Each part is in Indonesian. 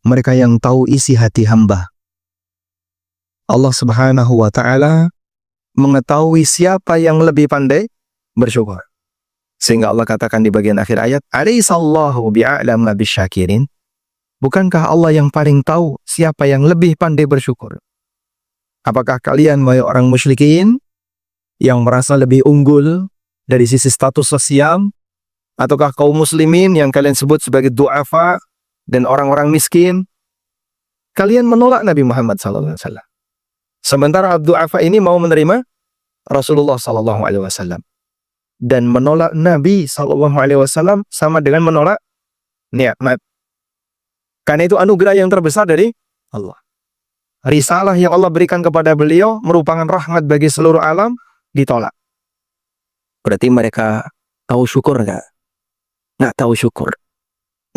mereka yang tahu isi hati hamba. Allah Subhanahu wa ta'ala mengetahui siapa yang lebih pandai bersyukur. Sehingga Allah katakan di bagian akhir ayat, "Alaihissallahu bi'a'lama bisyakirin." Bukankah Allah yang paling tahu siapa yang lebih pandai bersyukur? Apakah kalian, wahai orang musyrikin, yang merasa lebih unggul dari sisi status sosial, ataukah kaum muslimin yang kalian sebut sebagai du'afa dan orang-orang miskin, kalian menolak Nabi Muhammad SAW? Sementara du'afa ini mau menerima Rasulullah SAW. Dan menolak Nabi SAW sama dengan menolak nikmat. Karena itu anugerah yang terbesar dari Allah. Risalah yang Allah berikan kepada beliau merupakan rahmat bagi seluruh alam, ditolak. Berarti mereka tahu syukur nggak? Nggak tahu syukur.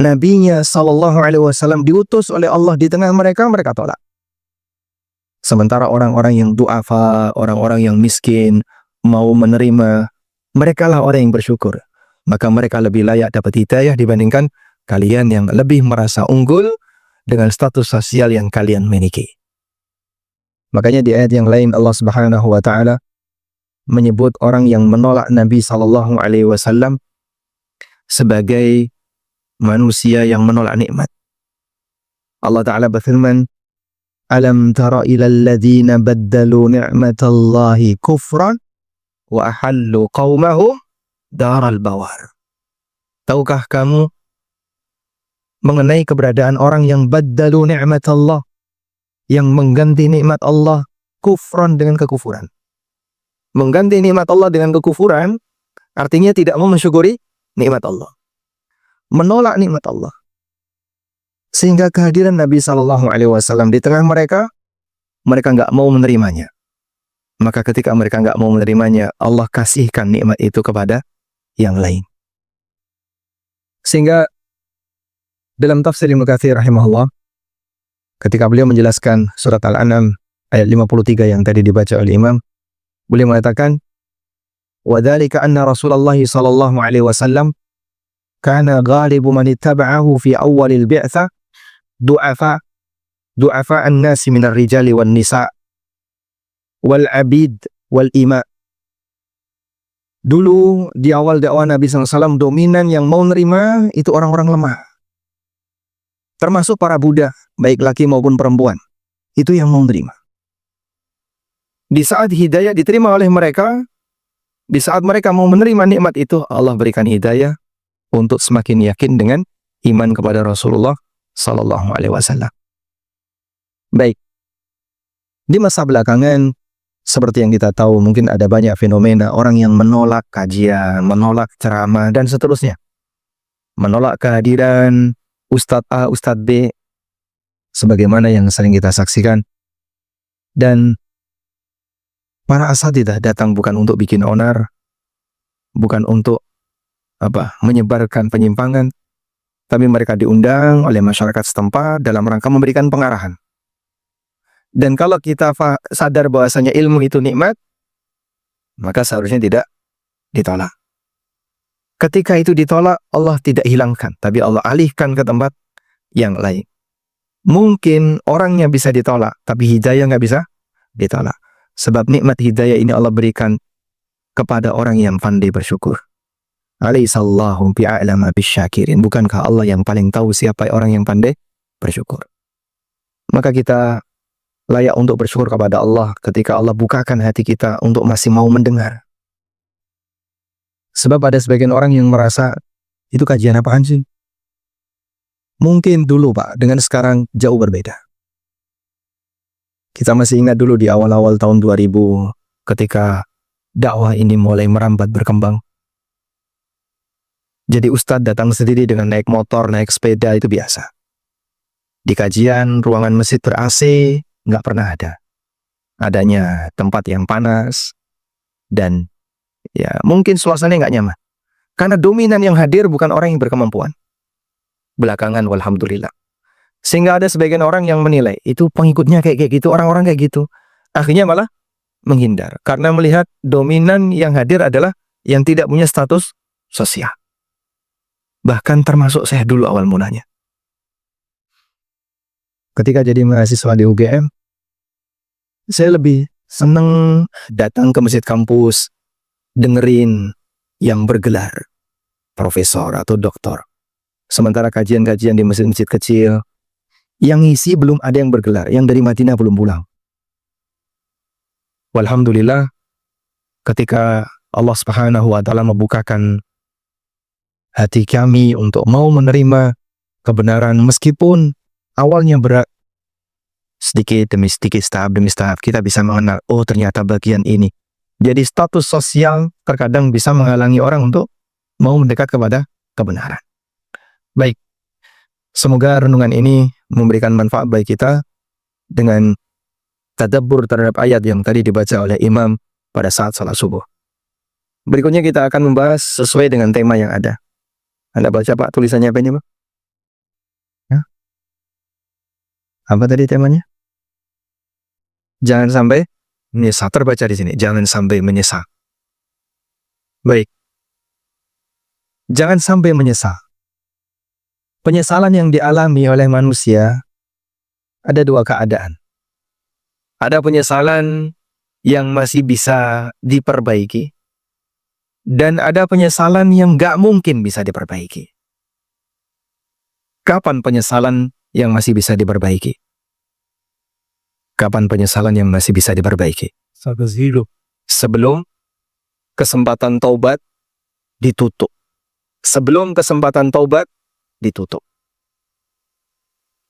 Nabinya SAW diutus oleh Allah di tengah mereka, mereka tolak. Sementara orang-orang yang du'afa, orang-orang yang miskin, mau menerima, mereka lah orang yang bersyukur. Maka mereka lebih layak dapat hidayah dibandingkan kalian yang lebih merasa unggul dengan status sosial yang kalian miliki. Makanya di ayat yang lain Allah Subhanahu wa ta'ala menyebut orang yang menolak Nabi SAW sebagai manusia yang menolak nikmat. Allah Ta'ala berfirman, "Alam tara ilal ladzina baddalu ni'matallahi kufran wa ahallu qaumahum daral bawar." Tahukah kamu mengenai keberadaan orang yang baddalu ni'matallah, yang mengganti nikmat Allah kufran dengan kekufuran? Mengganti nikmat Allah dengan kekufuran artinya tidak mau mensyukuri nikmat Allah, menolak nikmat Allah. Sehingga kehadiran Nabi SAW di tengah mereka, mereka nggak mau menerimanya. Maka ketika mereka nggak mau menerimanya, Allah kasihkan nikmat itu kepada yang lain. Sehingga dalam tafsir Ibnu Katsir rahimahullah, ketika beliau menjelaskan surat Al-An'am ayat 53 yang tadi dibaca oleh Imam, beliau mengatakan, "Wa dzalika anna Rasulullah sallallahu alaihi wasallam kana ghalibu man ittaba'ahu fi awwalil bi'tsah du'afa an-nasi minar rijali wan nisa wal abid wal ima." Dulu di awal dakwah Nabi SAW, dominan yang mau nerima itu orang-orang lemah, termasuk para budak, baik laki maupun perempuan. Itu yang mau nerima. Di saat hidayah diterima oleh mereka, di saat mereka mau menerima nikmat itu, Allah berikan hidayah untuk semakin yakin dengan iman kepada Rasulullah Sallallahu Alaihi Wasallam. Baik, di masa belakangan, seperti yang kita tahu, mungkin ada banyak fenomena orang yang menolak kajian, menolak ceramah, dan seterusnya. Menolak kehadiran Ustadz A, Ustadz B, sebagaimana yang sering kita saksikan. Dan para asatidzah datang bukan untuk bikin onar, bukan untuk menyebarkan penyimpangan, tapi mereka diundang oleh masyarakat setempat dalam rangka memberikan pengarahan. Dan kalau kita sadar bahwasanya ilmu itu nikmat, maka seharusnya tidak ditolak. Ketika itu ditolak, Allah tidak hilangkan, tapi Allah alihkan ke tempat yang lain. Mungkin orangnya bisa ditolak, tapi hidayah nggak bisa ditolak. Sebab nikmat hidayah ini Allah berikan kepada orang yang pandai bersyukur. Alaihissallahu bi'a'lama bisyakirin. Bukankah Allah yang paling tahu siapa orang yang pandai bersyukur? Maka kita layak untuk bersyukur kepada Allah ketika Allah bukakan hati kita untuk masih mau mendengar. Sebab ada sebagian orang yang merasa, itu kajian apaan sih? Mungkin dulu Pak, dengan sekarang jauh berbeda. Kita masih ingat dulu di awal-awal tahun 2000, ketika dakwah ini mulai merambat berkembang. Jadi ustadz datang sendiri dengan naik motor, naik sepeda, itu biasa. Di kajian, ruangan masjid ber-AC, nggak pernah ada. Adanya tempat yang panas, dan ya mungkin suasananya nggak nyaman. Karena dominan yang hadir bukan orang yang berkemampuan. Belakangan, walhamdulillah. Sehingga ada sebagian orang yang menilai, itu pengikutnya kayak gitu, orang-orang kayak gitu. Akhirnya malah menghindar. Karena melihat dominan yang hadir adalah yang tidak punya status sosial. Bahkan termasuk saya dulu awal mulanya. ketika jadi mahasiswa di UGM, saya lebih seneng datang ke masjid kampus, dengerin yang bergelar profesor atau doktor. Sementara kajian-kajian di masjid-masjid kecil, yang ngisi belum ada yang bergelar, yang dari Madinah belum pulang. Walhamdulillah, ketika Allah Subhanahu wa Ta'ala membukakan hati kami untuk mau menerima kebenaran, meskipun awalnya berat, sedikit demi sedikit, tahap demi tahap, kita bisa mengenal, oh ternyata bagian ini. Jadi status sosial terkadang bisa menghalangi orang untuk mau mendekat kepada kebenaran. Baik, semoga renungan ini memberikan manfaat bagi kita dengan tadabbur terhadap ayat yang tadi dibaca oleh imam pada saat salat subuh. Berikutnya kita akan membahas sesuai dengan tema yang ada. Anda baca Pak, tulisannya apa ini Pak? Ya? Apa tadi temanya? Jangan sampai menyesal. Terbaca di sini, jangan sampai menyesal. Baik. Jangan sampai menyesal. Penyesalan yang dialami oleh manusia ada dua keadaan. Ada penyesalan yang masih bisa diperbaiki, dan ada penyesalan yang gak mungkin bisa diperbaiki. Kapan penyesalan yang masih bisa diperbaiki? Kapan penyesalan yang masih bisa diperbaiki? Sebelum kesempatan taubat ditutup. Sebelum kesempatan taubat ditutup.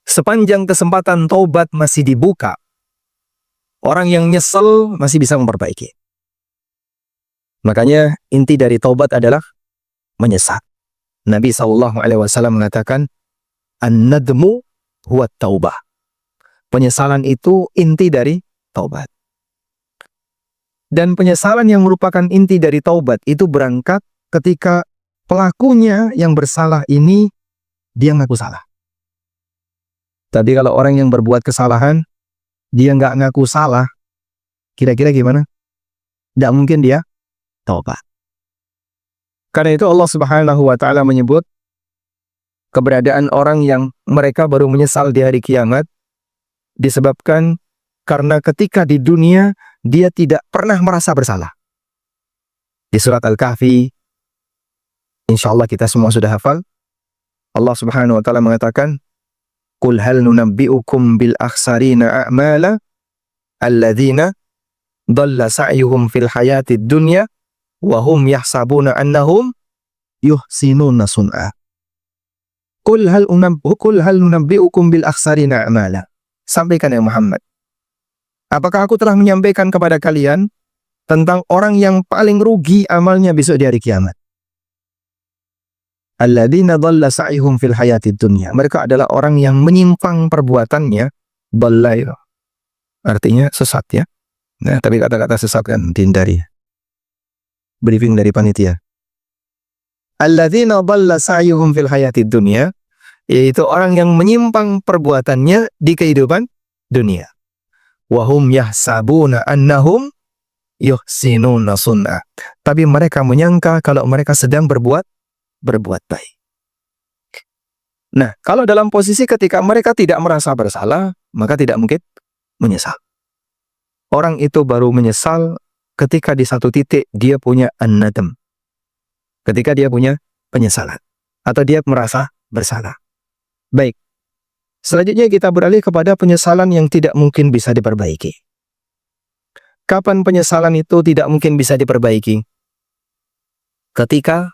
Sepanjang kesempatan taubat masih dibuka, orang yang nyesel masih bisa memperbaiki. Makanya inti dari taubat adalah menyesal. Nabi SAW mengatakan, an-nadmu huwa taubah. Penyesalan itu inti dari taubat. Dan penyesalan yang merupakan inti dari taubat itu berangkat ketika pelakunya yang bersalah ini dia ngaku salah. Tadi kalau orang yang berbuat kesalahan, dia nggak ngaku salah, kira-kira gimana? Tidak mungkin dia taubat. Karena itu Allah Subhanahu wa Ta'ala menyebut keberadaan orang yang mereka baru menyesal di hari kiamat disebabkan karena ketika di dunia dia tidak pernah merasa bersalah. Di surat Al-Kahfi, insya Allah kita semua sudah hafal, Allah Subhanahu wa Ta'ala mengatakan, Qul hal nunabbi'ukum bil akhsarina a'mala alladzina dhalla sa'yuhum fil hayatid dunya wa hum yahsabuna annahum yuhsinuna sun'a. Qul hal nunabbi'ukum bil akhsarina a'mala. Sampaikan ya Muhammad, apakah aku telah menyampaikan kepada kalian tentang orang yang paling rugi amalnya besok di hari kiamat? Alladzina dhalla sa'yuhum fil hayatid dunya. Mereka adalah orang yang menyimpang perbuatannya. Dhalla artinya sesat ya. Nah, tapi kata-kata sesat kan dihindari. Briefing dari panitia. Alladzina dhalla sa'yuhum fil hayatid dunya, yaitu orang yang menyimpang perbuatannya di kehidupan dunia. Wa hum yahsabuna annahum yuhsinuna sun'a. Tapi mereka menyangka kalau mereka sedang berbuat baik. Nah, kalau dalam posisi ketika mereka tidak merasa bersalah, maka tidak mungkin menyesal. Orang itu baru menyesal ketika di satu titik dia punya an-nadam. Ketika dia punya penyesalan. Atau dia merasa bersalah. Baik. Selanjutnya kita beralih kepada penyesalan yang tidak mungkin bisa diperbaiki. Kapan penyesalan itu tidak mungkin bisa diperbaiki? Ketika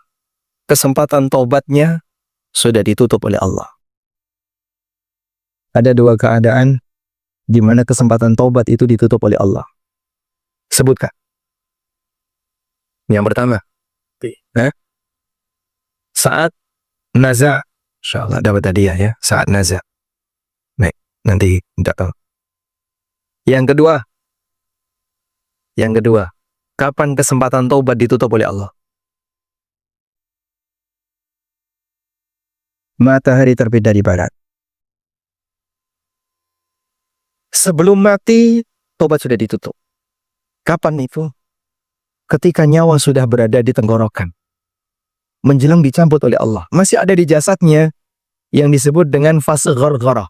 kesempatan taubatnya sudah ditutup oleh Allah. Ada dua keadaan di mana kesempatan taubat itu ditutup oleh Allah. Sebutkan. Yang pertama, saat naza, insyaallah dapat hadiah ya, saat naza. Baik, nanti tidak tahu. Yang kedua, kapan kesempatan taubat ditutup oleh Allah? Matahari terbit dari barat. Sebelum mati, taubat sudah ditutup. Kapan itu? Ketika nyawa sudah berada di tenggorokan. Menjelang dicabut oleh Allah. Masih ada di jasadnya yang disebut dengan fase ghargharah.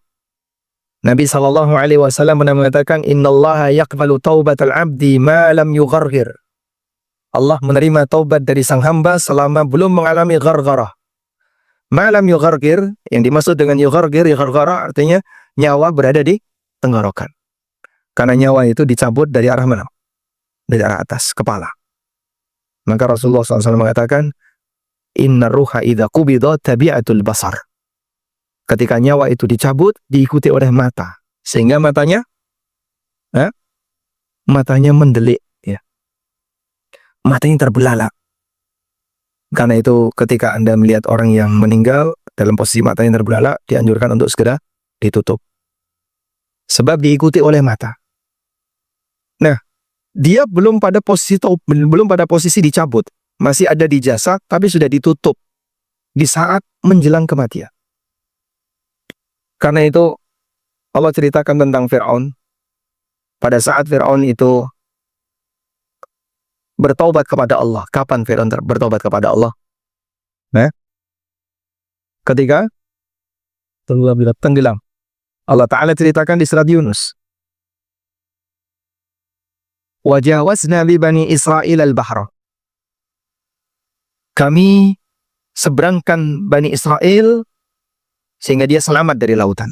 Nabi SAW pernah mengatakan, Innallaha yaqbalu taubatal abdi ma lam yughargir. Allah menerima taubat dari sang hamba selama belum mengalami ghargharah. Ma lam yughargir, yang dimaksud dengan ghargharah artinya nyawa berada di tenggorokan. Karena nyawa itu dicabut dari arah mana? Dari arah atas, kepala. Maka Rasulullah SAW mengatakan, Inna ruha idha qubidha tabi'atul basar. Ketika nyawa itu dicabut, diikuti oleh mata. Sehingga matanya mendelik. Ya. Matanya terbelalak. Karena itu ketika Anda melihat orang yang meninggal, dalam posisi matanya terbelalak, dianjurkan untuk segera ditutup. Sebab diikuti oleh mata. Nah, dia belum pada posisi dicabut. Masih ada di jasad, tapi sudah ditutup. Di saat menjelang kematian. Karena itu Allah ceritakan tentang Fir'aun. Pada saat Fir'aun itu bertaubat kepada Allah. Kapan Fir'aun bertaubat kepada Allah? Ketika tenggelam. Allah Ta'ala ceritakan di surat Yunus. Wajawazna li bani Israel al-bahra. Kami seberangkan Bani Israel sehingga dia selamat dari lautan.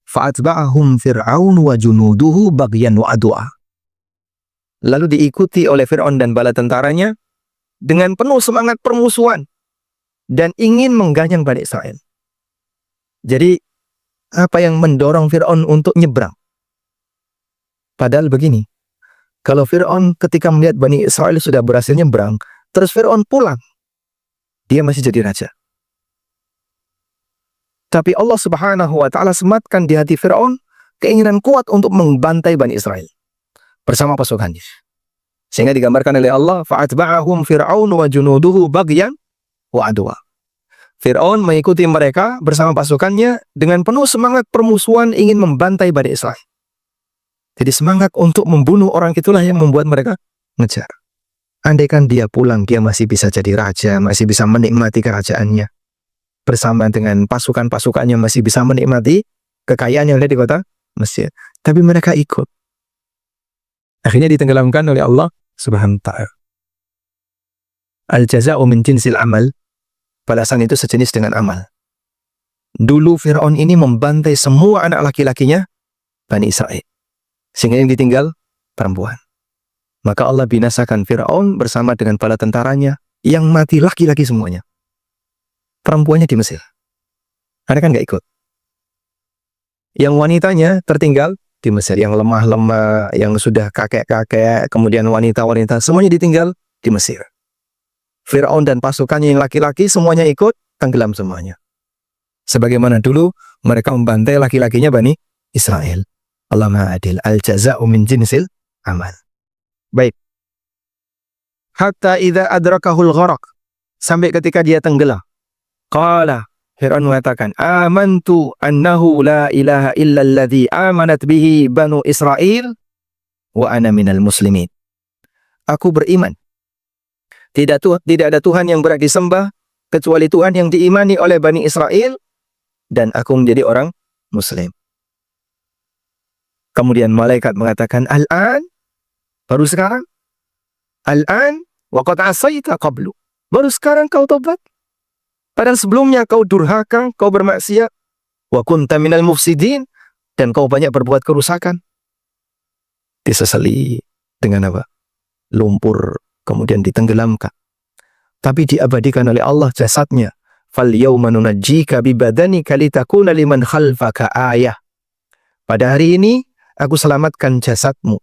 Fa'atba'ahum Fir'aun wa junuduhu baghyan wa adwa. Lalu diikuti oleh Fir'aun dan bala tentaranya dengan penuh semangat permusuhan dan ingin mengganyang Bani Israel. Jadi apa yang mendorong Fir'aun untuk nyebrang? Padahal begini, kalau Fir'aun ketika melihat Bani Israel sudah berhasil nyebrang, terus Fir'aun pulang, dia masih jadi raja. Tapi Allah Subhanahu wa Ta'ala sematkan di hati Fir'aun keinginan kuat untuk membantai Bani Israel bersama pasukannya. Sehingga digambarkan oleh Allah, fa'atba'ahum Fir'aun wa junuduhu baghyan wa adwa. Fir'aun mengikuti mereka bersama pasukannya dengan penuh semangat permusuhan ingin membantai Bani Israel. Jadi semangat untuk membunuh orang itulah yang membuat mereka ngejar. Andaikan dia pulang, dia masih bisa jadi raja, masih bisa menikmati kerajaannya. Bersama dengan pasukan-pasukannya masih bisa menikmati kekayaan yang ada di kota Mesir. Tapi mereka ikut. Akhirnya ditenggelamkan oleh Allah Subhanahu wa Ta'ala. Al-jaza'u min jinsil amal. Balasan itu sejenis dengan amal. Dulu Fir'aun ini membantai semua anak laki-lakinya Bani Israel. Sehingga yang ditinggal perempuan. Maka Allah binasakan Fir'aun bersama dengan bala tentaranya yang mati laki-laki semuanya. Perempuannya di Mesir. Karena kan nggak ikut. Yang wanitanya tertinggal di Mesir. Yang lemah-lemah, yang sudah kakek-kakek, kemudian wanita-wanita, semuanya ditinggal di Mesir. Fir'aun dan pasukannya yang laki-laki semuanya ikut, tenggelam semuanya. Sebagaimana dulu mereka membantai laki-lakinya Bani Israel. Allah ma'adil. Al-jaza'u min jinsil amal. Baik. Hatta idza adrakahul gharaq. Sampai ketika dia tenggelam. Qala, Fir'aun mengatakan, amantu annahu la ilaha illa alladhi amanat bihi banu Israel wa ana minal muslimin. Aku beriman. Tidak ada Tuhan yang berhak disembah kecuali Tuhan yang diimani oleh Bani Israel dan aku menjadi orang muslim. Kemudian malaikat mengatakan, al-an, baru sekarang? Al-an wa qad asaita qablu. Baru sekarang kau tobat? Padahal sebelumnya kau durhaka, kau bermaksiat. Wa kunta minal mufsidin. Dan kau banyak berbuat kerusakan. Disesali dengan apa? Lumpur, kemudian ditenggelamkan. Tapi diabadikan oleh Allah jasadnya. Fal yawma nunajjika bi badanika litakuna liman khalfaka ayah. Pada hari ini, aku selamatkan jasadmu.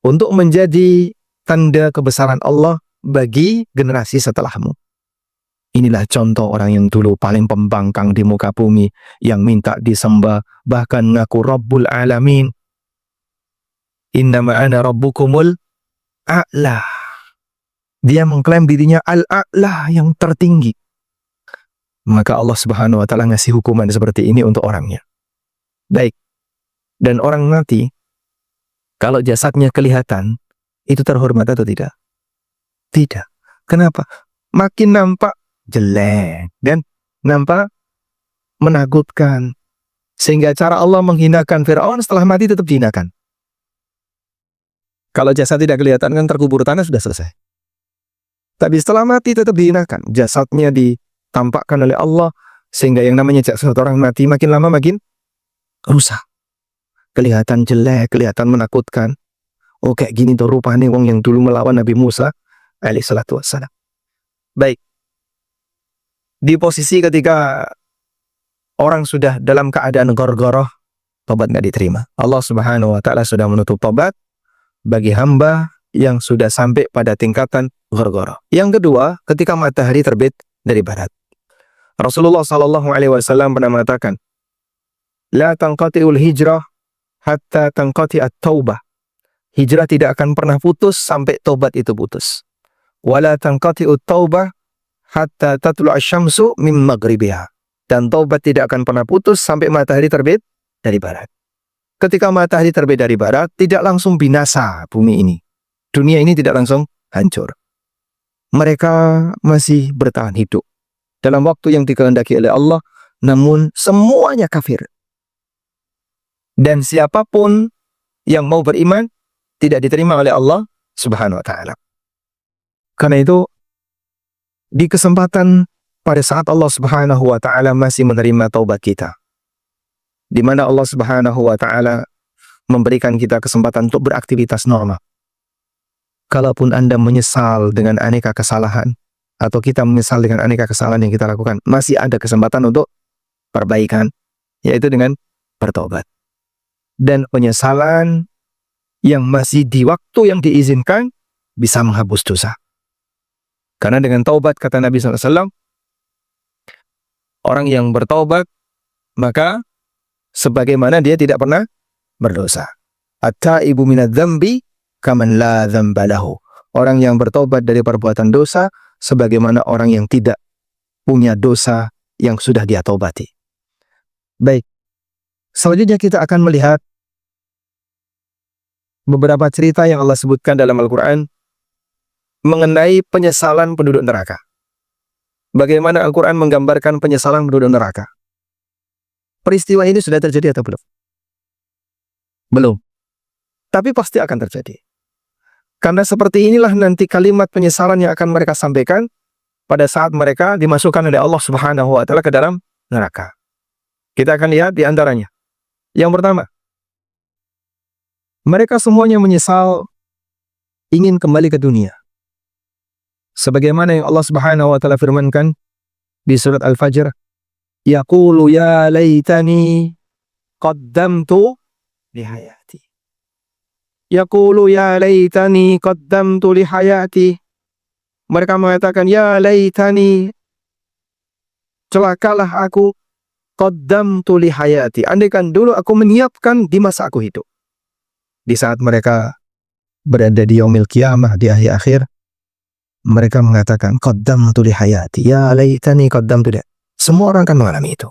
Untuk menjadi tanda kebesaran Allah bagi generasi setelahmu. Inilah contoh orang yang dulu paling pembangkang di muka bumi, yang minta disembah, bahkan ngaku Rabbul Alamin. Innama ana rabbukumul a'la. Dia mengklaim dirinya al-a'la, yang tertinggi. Maka Allah Subhanahu wa Ta'ala ngasih hukuman seperti ini untuk orangnya. Baik. Dan orang mati, kalau jasadnya kelihatan, itu terhormat atau tidak? Tidak. Kenapa? Makin nampak jelek dan nampak menakutkan. Sehingga cara Allah menghinakan Fir'aun setelah mati tetap dihinakan. Kalau jasad tidak kelihatan kan terkubur tanah sudah selesai. Tapi setelah mati tetap dihinakan. Jasadnya ditampakkan oleh Allah. Sehingga yang namanya jasad orang mati makin lama makin rusak. Kelihatan jelek, kelihatan menakutkan. Oh kayak gini tuh rupanya wong yang dulu melawan Nabi Musa alaihissalatu wassalam. Baik. Di posisi ketika orang sudah dalam keadaan gorgoroh, tobat nggak diterima. Allah Subhanahu wa Ta'ala sudah menutup tobat bagi hamba yang sudah sampai pada tingkatan gorgoroh. Yang kedua, ketika matahari terbit dari barat. Rasulullah Sallallahu Alaihi Wasallam pernah mengatakan, la tanqati'ul hijrah hatta tanqati'at taubah. Hijrah tidak akan pernah putus sampai tobat itu putus. Wala tanqati'ut taubah hatta tatlu'a syamsu min maghribiha. Dan taubat tidak akan pernah putus sampai matahari terbit dari barat. Ketika matahari terbit dari barat, tidak langsung binasa bumi ini. Dunia ini tidak langsung hancur. Mereka masih bertahan hidup dalam waktu yang dikehendaki oleh Allah, namun semuanya kafir. Dan siapapun yang mau beriman tidak diterima oleh Allah Subhanahu wa Ta'ala. Karena itu, di kesempatan pada saat Allah Subhanahu wa Ta'ala masih menerima taubat kita, di mana Allah Subhanahu wa Ta'ala memberikan kita kesempatan untuk beraktivitas normal. Kalaupun Anda menyesal dengan aneka kesalahan, atau kita menyesal dengan aneka kesalahan yang kita lakukan, masih ada kesempatan untuk perbaikan, yaitu dengan bertobat. Dan penyesalan yang masih di waktu yang diizinkan bisa menghapus dosa. Karena dengan taubat, kata Nabi SAW, orang yang bertaubat, maka sebagaimana dia tidak pernah berdosa. At-taibu minadz-dzambi kaman la dzamba lahu. Orang yang bertobat dari perbuatan dosa sebagaimana orang yang tidak punya dosa yang sudah dia taubati. Baik. Selanjutnya kita akan melihat beberapa cerita yang Allah sebutkan dalam Al-Quran mengenai penyesalan penduduk neraka. Bagaimana Al-Quran menggambarkan penyesalan penduduk neraka. Peristiwa ini sudah terjadi atau belum? Belum. Tapi pasti akan terjadi. Karena seperti inilah nanti kalimat penyesalan yang akan mereka sampaikan pada saat mereka dimasukkan oleh Allah Subhanahu wa Ta'ala ke dalam neraka. Kita akan lihat di antaranya. Yang pertama, mereka semuanya menyesal ingin kembali ke dunia. Sebagaimana yang Allah Subhanahu wa Ta'ala firmankan di surat Al-Fajr, yaqulu ya laitani qaddamtu li hayati. Yaqulu ya laitani qaddamtu li hayati. Mereka mengatakan, ya laitani, celakalah aku, qaddamtu li hayati. Andaikan dulu aku menyiapkan di masa aku hidup. Di saat mereka berada di yaumil qiyamah, di akhir-akhir, mereka mengatakan, qaddamtu li hayati, ya laitani qaddamtu li. Semua orang akan mengalami itu.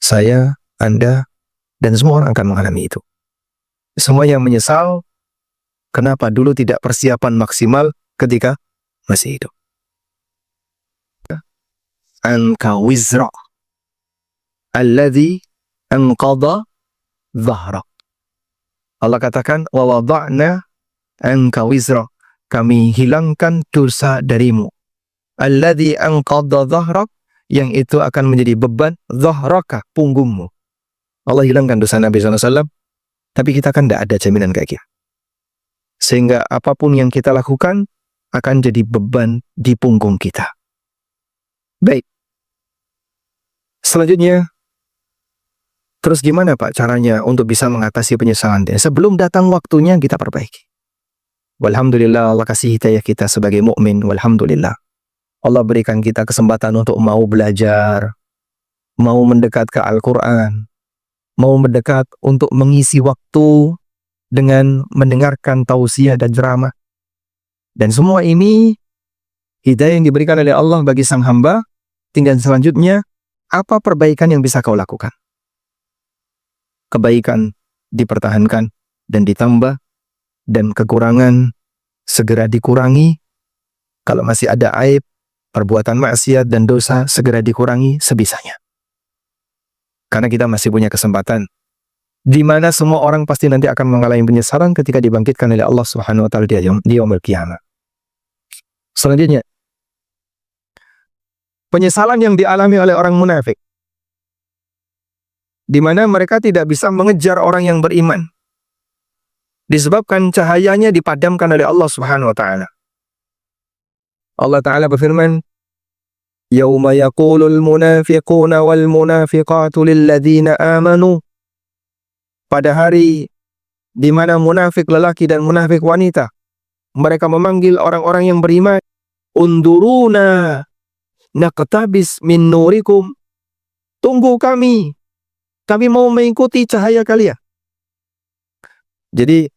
Saya, Anda, dan semua orang akan mengalami itu. Semua yang menyesal, kenapa dulu tidak persiapan maksimal ketika masih hidup. Anka wizra alladhi anqadha dhahrak. Allah katakan, wa wada'na anka wizra. Kami hilangkan dosa darimu. Alladhi anqadha dhahrak. Yang itu akan menjadi beban dhahraka, punggungmu. Allah hilangkan dosa Nabi SAW. Tapi kita kan tidak ada jaminan kayak gitu. Sehingga apapun yang kita lakukan akan jadi beban di punggung kita. Baik. Selanjutnya, terus gimana Pak caranya untuk bisa mengatasi penyesalan? Sebelum datang waktunya kita perbaiki. Walhamdulillah, Allah kasih hidayah kita sebagai mukmin. Walhamdulillah. Allah berikan kita kesempatan untuk mau belajar, mau mendekat ke Al-Quran, mau mendekat untuk mengisi waktu dengan mendengarkan tausiah dan ceramah. Dan semua ini hidayah yang diberikan oleh Allah bagi sang hamba. Tinggal selanjutnya, apa perbaikan yang bisa kau lakukan? Kebaikan dipertahankan dan ditambah, dan kekurangan segera dikurangi. Kalau masih ada aib, perbuatan maksiat dan dosa segera dikurangi sebisanya. Karena kita masih punya kesempatan, di mana semua orang pasti nanti akan mengalami penyesalan ketika dibangkitkan oleh Allah Subhanahu wa taala di yaumul qiyamah. Selanjutnya, penyesalan yang dialami oleh orang munafik, di mana mereka tidak bisa mengejar orang yang beriman disebabkan cahayanya dipadamkan oleh Allah Subhanahu wa taala. Allah taala berfirman, "Yauma yaqulul munafiquna wal munafiqatu lil ladzina amanu." Pada hari di mana munafik lelaki dan munafik wanita, mereka memanggil orang-orang yang beriman, "Unduruna naqtabis min nurikum." Tunggu kami mau mengikuti cahaya kalian. Jadi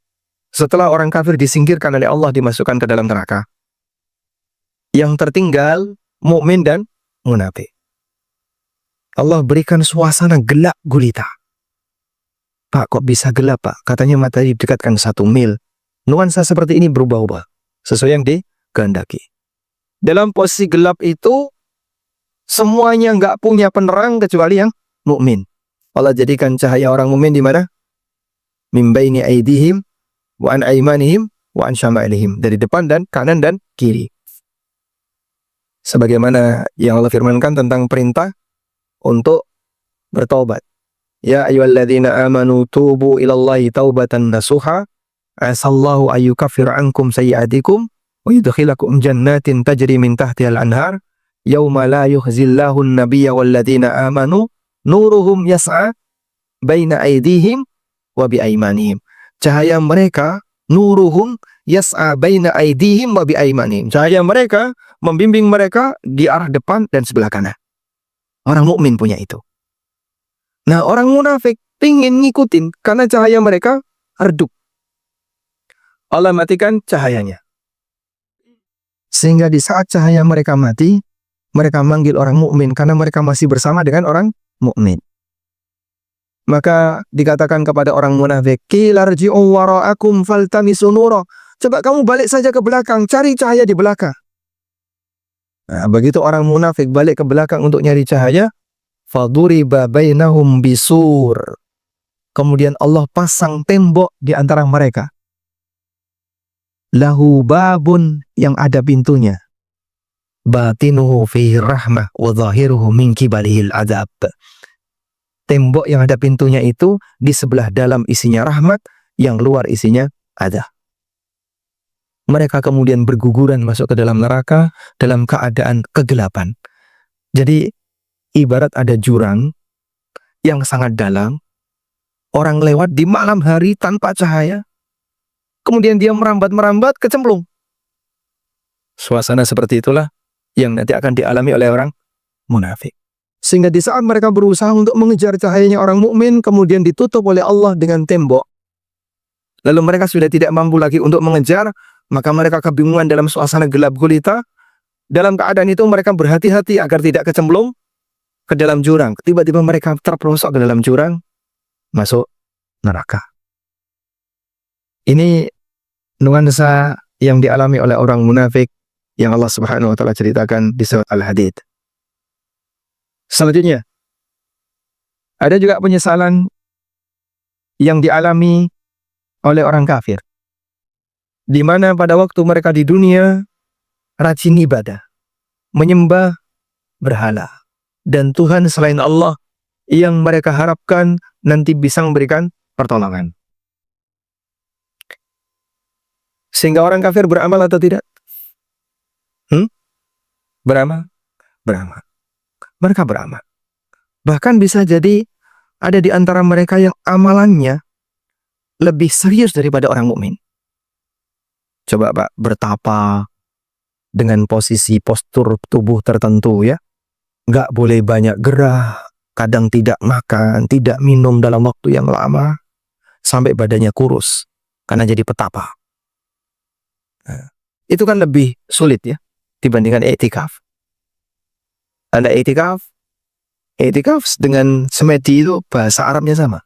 setelah orang kafir disingkirkan oleh Allah, dimasukkan ke dalam neraka, yang tertinggal mukmin dan munafik. Allah berikan suasana gelap gulita. Pak, kok bisa gelap, Pak? Katanya matahari didekatkan 1 mil. Nuansa seperti ini berubah-ubah sesuai yang dikehendaki. Dalam posisi gelap itu, semuanya nggak punya penerang kecuali yang mukmin. Allah jadikan cahaya orang mukmin di mana? Min baini aidihim wa an aimanihim wa an syama'ilihim. Dari depan dan kanan dan kiri. Sebagaimana yang Allah firmankan tentang perintah untuk bertaubat. Ya ayyuhalladzina amanu tubu ilallahi taubatan nasuha asallahu ayyukaffira ankum sayyi'atikum wa yudkhilakum jannatin tajri min tahtihal anhar yauma la yukhzillahu an-nabiyya walladzina amanu nuruhum yas'a baina aydihim wa biaimanihim. Cahaya mereka, nuruhum yas'a baina aydihim wa biaimanihim. Cahaya mereka membimbing mereka di arah depan dan sebelah kanan. Orang mukmin punya itu. Nah, orang munafik ingin ngikutin karena cahaya mereka redup. Allah matikan cahayanya. Sehingga di saat cahaya mereka mati, mereka manggil orang mukmin karena mereka masih bersama dengan orang mukmin. Maka dikatakan kepada orang munafik, "Qila rji'u wara'akum faltamisu nura." Coba kamu balik saja ke belakang, cari cahaya di belakang. Nah, begitu orang munafik balik ke belakang untuk nyari cahaya, faduriba bainahum bisur. Kemudian Allah pasang tembok di antara mereka. Lahu babun, yang ada pintunya. Batinuhu fihi rahmah wa zahiruhu min kibalihil adab. Tembok yang ada pintunya itu di sebelah dalam isinya rahmat, yang luar isinya adab. Mereka kemudian berguguran masuk ke dalam neraka dalam keadaan kegelapan. Jadi ibarat ada jurang yang sangat dalam, orang lewat di malam hari tanpa cahaya, kemudian dia merambat-merambat, kecemplung. Suasana seperti itulah yang nanti akan dialami oleh orang munafik. Sehingga di saat mereka berusaha untuk mengejar cahayanya orang mukmin, kemudian ditutup oleh Allah dengan tembok. Lalu mereka sudah tidak mampu lagi untuk mengejar, maka mereka kebingungan dalam suasana gelap gulita. Dalam keadaan itu mereka berhati-hati agar tidak kecemplung ke dalam jurang. Tiba-tiba mereka terperosok ke dalam jurang, masuk neraka. Ini nuansa yang dialami oleh orang munafik yang Allah Subhanahu wa taala ceritakan di surat Al-Hadid. Selanjutnya, ada juga penyesalan yang dialami oleh orang kafir, di mana pada waktu mereka di dunia rajin ibadah, menyembah berhala dan Tuhan selain Allah yang mereka harapkan nanti bisa memberikan pertolongan. Sehingga orang kafir beramal atau tidak? Beramal? Beramal. Mereka beramal. Bahkan bisa jadi ada di antara mereka yang amalannya lebih serius daripada orang mukmin. Coba Pak, bertapa dengan posisi postur tubuh tertentu ya. Nggak boleh banyak gerak, kadang tidak makan, tidak minum dalam waktu yang lama, sampai badannya kurus karena jadi petapa. Nah, itu kan lebih sulit ya dibandingkan i'tikaf. Anda i'tikaf dengan semedi itu bahasa Arabnya sama.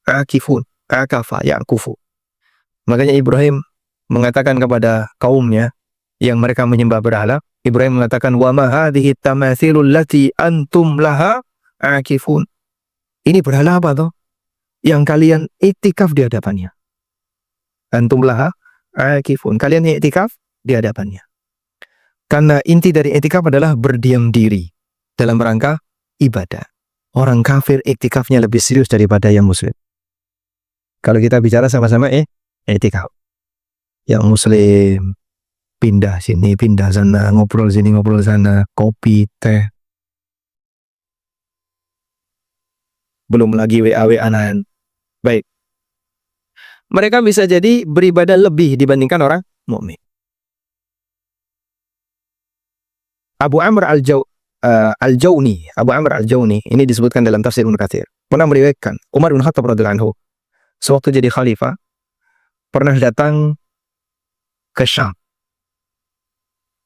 Akifun, akafa, ya'kufu. Makanya Ibrahim mengatakan kepada kaumnya yang mereka menyembah berhala, Ibrahim mengatakan, "Wa ma hadhihi tamathilul lati antum laha akifun." Ini berhala apa toh? Yang kalian iktikaf di hadapannya. Antum laha akifun. Kalian iktikaf di hadapannya. Karena inti dari iktikaf adalah berdiam diri dalam rangka ibadah. Orang kafir iktikafnya lebih serius daripada yang muslim. Kalau kita bicara sama-sama iktikaf. Yang muslim pindah sini, pindah sana, ngobrol sini, ngobrol sana, kopi, teh. Belum lagi WA-WA-an. Baik. Mereka bisa jadi beribadah lebih dibandingkan orang mukmin. Abu Amr Al-Jawni, Abu Amr Al-Jawni, ini disebutkan dalam tafsir Ibnu Katsir, pernah meriwayatkan Umar bin Khattab radhiyallahu anhu sewaktu jadi khalifah pernah datang ke Syam.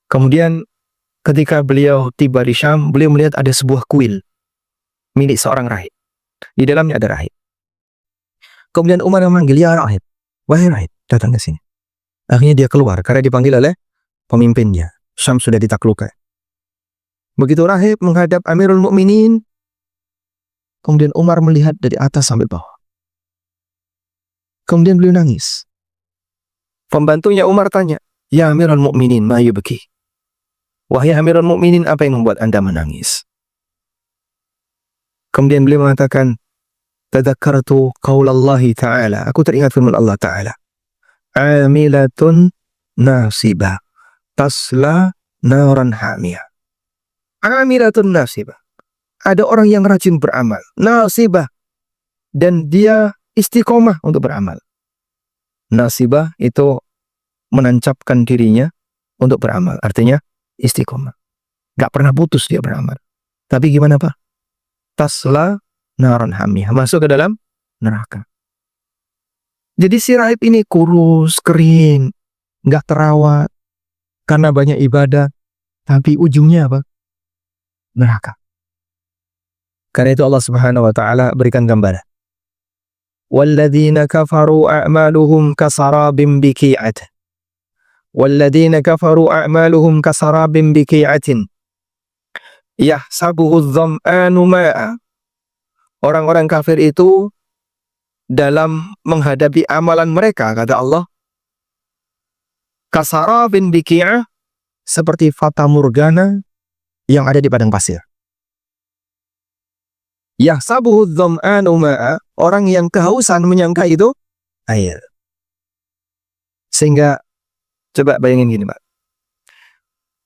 Kemudian ketika beliau tiba di Syam, beliau melihat ada sebuah kuil milik seorang rahib. Di dalamnya ada rahib. Kemudian Umar memanggil, "Ya rahib, wahai rahib, datang ke sini." Akhirnya dia keluar karena dipanggil oleh pemimpinnya. Syam sudah ditaklukkan. Begitu rahib menghadap Amirul Mukminin, kemudian Umar melihat dari atas sampai bawah. Kemudian beliau nangis. Pembantunya Umar tanya, "Ya Amirul Mukminin, ma yubki?" Wahai Amirul Mukminin, apa yang membuat Anda menangis? Kemudian beliau mengatakan, "Tadzakartu qaulallahi ta'ala." Aku teringat firman Allah Ta'ala. "Amilatun nasibah, tasla naran hamiyah." Amilatun nasibah. Ada orang yang rajin beramal. Nasibah. Dan dia istiqomah untuk beramal. Nasibah itu menancapkan dirinya untuk beramal. Artinya istiqomah. Gak pernah putus dia beramal. Tapi gimana Pak? Tasla naran hamiyah. Masuk ke dalam neraka. Jadi si rahib ini kurus, kering, gak terawat. Karena banyak ibadah. Tapi ujungnya apa? Neraka. Karena itu Allah Subhanahu wa taala berikan gambaran. Walladzina kafaru a'maluhum kasarabim biqi'at. Walladzina kafaru a'maluhum kasarabim biqi'atin. Yahsabuhu adh-dham'anu ma'a. Orang-orang kafir itu dalam menghadapi amalan mereka, kata Allah, kasarabin biqi'ah, seperti fata morgana yang ada di padang pasir. Yahsabuhu adh-dham'anu ma'a, orang yang kehausan menyangka itu air. Sehingga coba bayangin gini, Pak.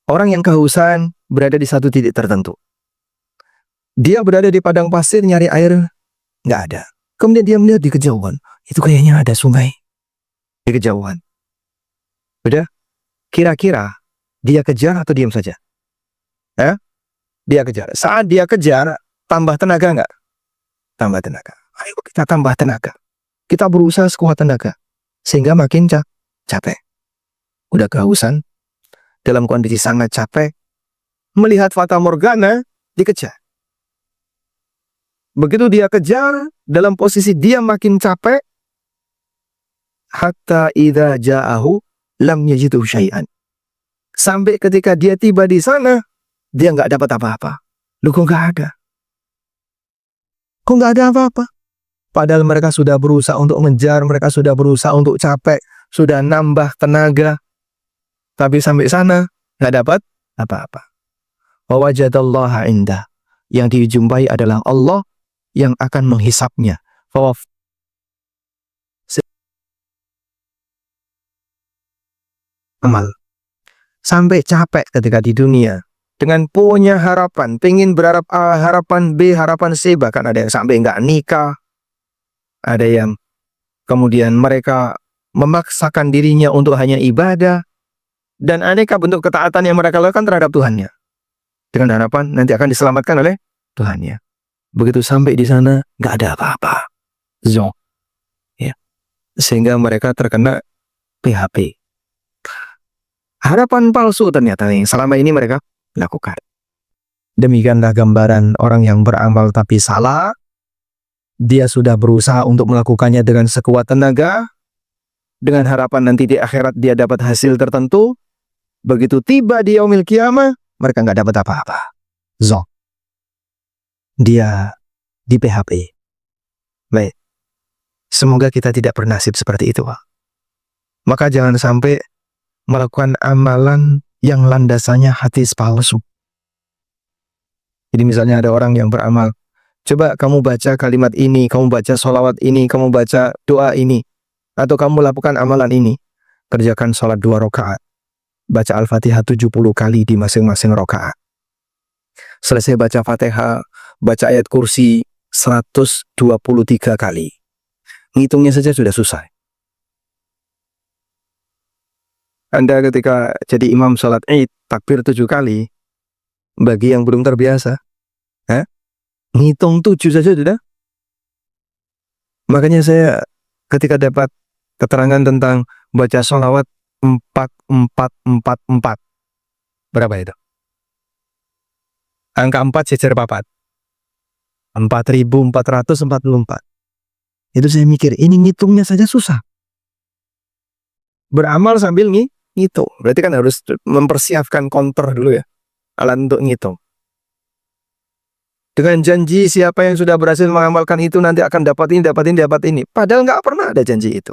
Orang yang kehausan berada di satu titik tertentu. Dia berada di padang pasir nyari air, nggak ada. Kemudian dia melihat di kejauhan, itu kayaknya ada sungai di kejauhan. Udah, kira-kira dia kejar atau diam saja? Dia kejar. Saat dia kejar, tambah tenaga nggak? Tambah tenaga. Ayo kita tambah tenaga. Kita berusaha sekuat tenaga. Sehingga makin capek. Udah kehausan, dalam kondisi sangat capek, melihat fata morgana, dikejar. Begitu dia kejar, dalam posisi dia makin capek, hatta idza ja'ahu lam yajidhu syai'an. Sampai ketika dia tiba di sana, dia nggak dapat apa-apa. Lu kok nggak ada? Kok nggak ada apa-apa? Padahal mereka sudah berusaha untuk mengejar, mereka sudah berusaha untuk capek, sudah nambah tenaga. Tapi sampai sana, nggak dapat apa-apa. Wa wajadallaha indah. Yang dijumpai adalah Allah yang akan menghisapnya. Amal. Sampai capek ketika di dunia. Dengan punya harapan, pengen berharap A, harapan B, harapan C, bahkan ada yang sampai nggak nikah. Ada yang kemudian mereka memaksakan dirinya untuk hanya ibadah. Dan aneka bentuk ketaatan yang mereka lakukan terhadap Tuhannya. Dengan harapan nanti akan diselamatkan oleh Tuhannya. Begitu sampai di sana, nggak ada apa-apa. Zonk. Ya. Sehingga mereka terkena PHP. Harapan palsu ternyata yang selama ini mereka lakukan. Demikianlah gambaran orang yang beramal tapi salah. Dia sudah berusaha untuk melakukannya dengan sekuat tenaga. Dengan harapan nanti di akhirat dia dapat hasil tertentu. Begitu tiba di yaumil qiyamah, mereka nggak dapat apa-apa. Zonk. Dia di PHP. Baik. Semoga kita tidak bernasib seperti itu, Pak. Maka jangan sampai melakukan amalan yang landasannya hadis palsu. Jadi misalnya ada orang yang beramal, coba kamu baca kalimat ini, kamu baca sholawat ini, kamu baca doa ini, atau kamu lakukan amalan ini. Kerjakan sholat 2 rakaat. Baca Al-Fatihah 70 kali di masing-masing rakaat. Selesai baca Fatihah, baca ayat kursi 123 kali. Ngitungnya saja sudah susah. Anda ketika jadi imam sholat Id, takbir 7 kali, bagi yang belum terbiasa, ngitung 7 saja sudah. Makanya saya ketika dapat keterangan tentang baca sholawat 4444, berapa itu? Angka 4 jejer papat, 4444. Itu saya mikir, ini ngitungnya saja susah. Beramal sambil ngitung, berarti kan harus mempersiapkan counter dulu ya, alat untuk ngitung. Dengan janji siapa yang sudah berhasil mengamalkan itu nanti akan dapat ini. Padahal nggak pernah ada janji itu.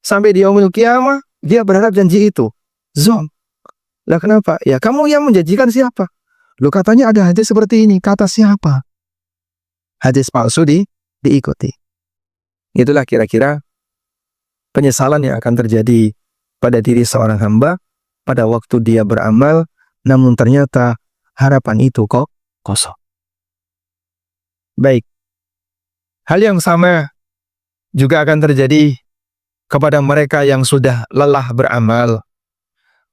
Sampai di yaumil qiyamah, dia berharap janji itu. Zom. Lah kenapa? Ya kamu yang menjanjikan siapa? Lu katanya ada hadis seperti ini. Kata siapa? Hadis palsu diikuti. Itulah kira-kira penyesalan yang akan terjadi pada diri seorang hamba pada waktu dia beramal, namun ternyata harapan itu kok kosong. Baik. Hal yang sama juga akan terjadi kepada mereka yang sudah lelah beramal,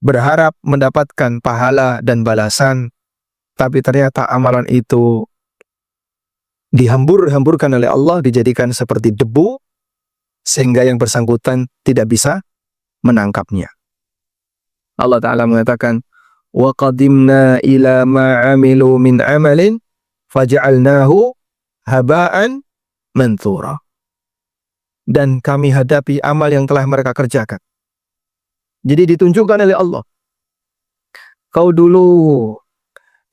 berharap mendapatkan pahala dan balasan, tapi ternyata amalan itu dihambur-hamburkan oleh Allah, dijadikan seperti debu, sehingga yang bersangkutan tidak bisa menangkapnya. Allah Ta'ala mengatakan, وَقَدِمْنَا إِلَى مَا عَمِلُوا مِنْ عَمَلٍ فَجَعَلْنَاهُ haba'an manthura. Dan kami hadapi amal yang telah mereka kerjakan. Jadi ditunjukkan oleh Allah, kau dulu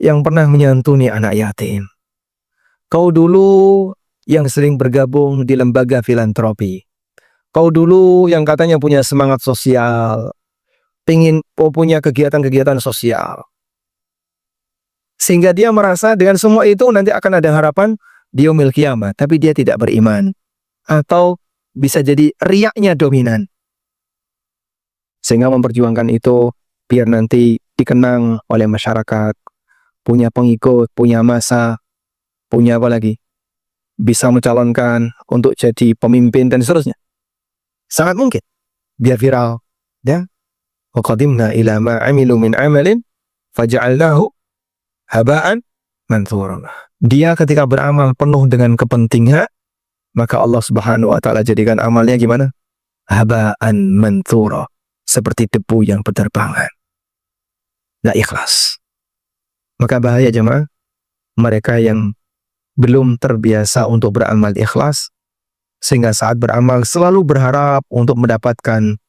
yang pernah menyantuni anak yatim, kau dulu yang sering bergabung di lembaga filantropi, kau dulu yang katanya punya semangat sosial, pingin punya kegiatan-kegiatan sosial, sehingga dia merasa dengan semua itu nanti akan ada harapan di yaumil qiyamah, tapi dia tidak beriman, atau bisa jadi riyaknya dominan, sehingga memperjuangkan itu biar nanti dikenang oleh masyarakat, punya pengikut, punya massa, punya apa lagi, bisa mencalonkan untuk jadi pemimpin dan seterusnya. Sangat mungkin biar viral, ya. Wa qadimna ila ma 'amilu min 'amalin faja'alnahu haba'an manthura. Dia ketika beramal penuh dengan kepentingan, maka Allah Subhanahu wa Ta'ala jadikan amalnya gimana? Haba'an manthura, seperti debu yang berterbangan. Nggak ikhlas. Maka bahaya jemaah, mereka yang belum terbiasa untuk beramal ikhlas, sehingga saat beramal selalu berharap untuk mendapatkan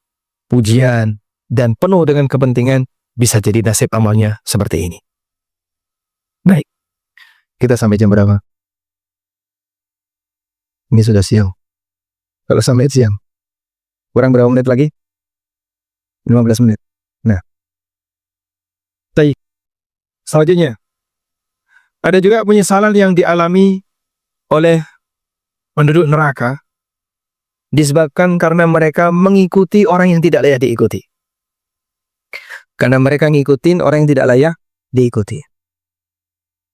pujian dan penuh dengan kepentingan, bisa jadi nasib amalnya seperti ini. Baik. Kita sampai jam berapa? Ini sudah siang. Kalau sampai siang, kurang berapa menit lagi? 15 menit. Nah. Baik. Selanjutnya, ada juga penyesalan yang dialami oleh penduduk neraka disebabkan karena mereka mengikuti orang yang tidak layak diikuti. Karena mereka ngikutin orang yang tidak layak diikuti.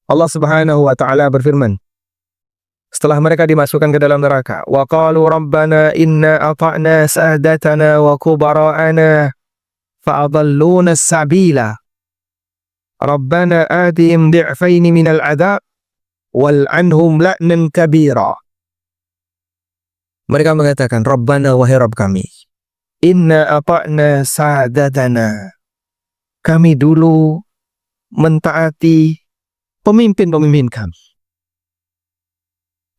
Allah Subhanahu wa Ta'ala berfirman, setelah mereka dimasukkan ke dalam neraka, wa qalu rabbana inna ata'na sadatana wa kubara'ana fa'adalluna as-sabila rabbana atihim di'faini minal adab wal'anhum la'nan kabira. Mereka mengatakan, Rabbana, wahai Rabb kami, inna ata'na sadatana, kami dulu mentaati pemimpin-pemimpin kami,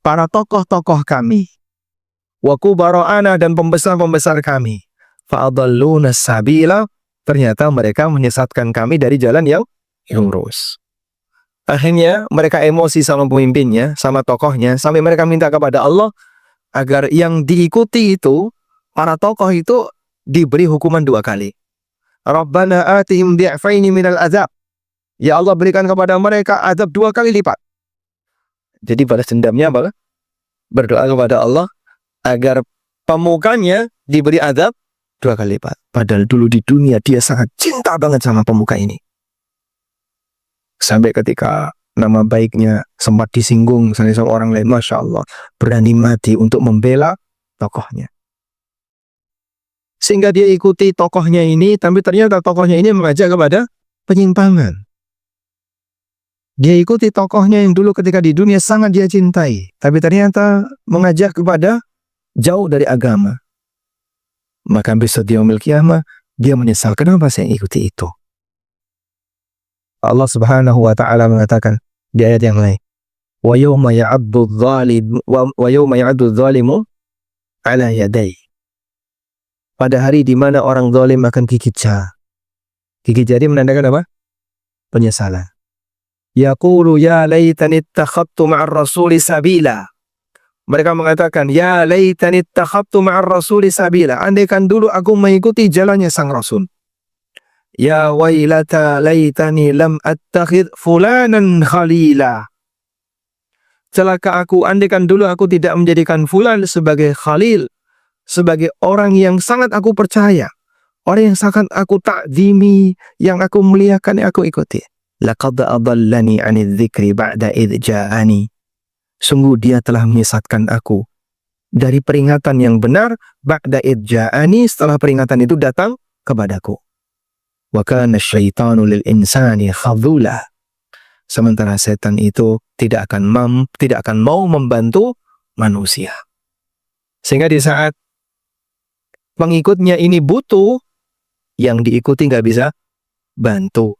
para tokoh-tokoh kami, wa kubara'ana, dan pembesar-pembesar kami, fa'adalluna sabila, ternyata mereka menyesatkan kami dari jalan yang lurus. Akhirnya mereka emosi sama pemimpinnya, sama tokohnya, sampai mereka minta kepada Allah, agar yang diikuti itu, para tokoh itu diberi hukuman 2 kali. Rabbana atihim di'faini minal azab. Ya Allah, berikan kepada mereka azab 2 kali lipat. Jadi balas dendamnya apa? Berdoa kepada Allah agar pemukanya diberi azab 2 kali lipat. Padahal dulu di dunia dia sangat cinta banget sama pemuka ini. Sampai ketika nama baiknya sempat disinggung sama orang lain, Masya Allah, berani mati untuk membela tokohnya. Sehingga dia ikuti tokohnya ini, tapi ternyata tokohnya ini mengajak kepada penyimpangan. Dia ikuti tokohnya yang dulu ketika di dunia sangat dia cintai, tapi ternyata mengajak kepada jauh dari agama. Maka besok di yaumil qiyamah, dia menyesal, kenapa saya ikuti itu? Allah Subhanahu wa taala mengatakan di ayat yang lain, wa yawma ya'addu adh-dhalimu ala yadayhi. Pada hari di mana orang zalim akan gigit jari. Gigit jari menandakan apa? Penyesalan. Yaqulu ya laitani ittakhadtu ma'ar rasuli sabila. Mereka mengatakan, ya laitani ittakhadtu ma'ar rasuli sabila. Andaikan dulu aku mengikuti jalannya sang rasul. Ya wailata laitani lam attakhid fulanan khalila. Celaka aku, andaikan dulu aku tidak menjadikan fulan sebagai khalil, sebagai orang yang sangat aku percaya, orang yang sangat aku takzimi, yang aku muliakan, yang aku ikuti. Laqad adallani 'anidz dzikri ba'da idz ja'ani. Sungguh dia telah menyesatkan aku dari peringatan yang benar, ba'da idz ja'ani, setelah peringatan itu datang kepadaku. Wa kana asyaitanu lil insani khadhula. Sementara setan itu tidak akan mau membantu manusia. Sehingga di saat pengikutnya ini butuh, yang diikuti nggak bisa bantu.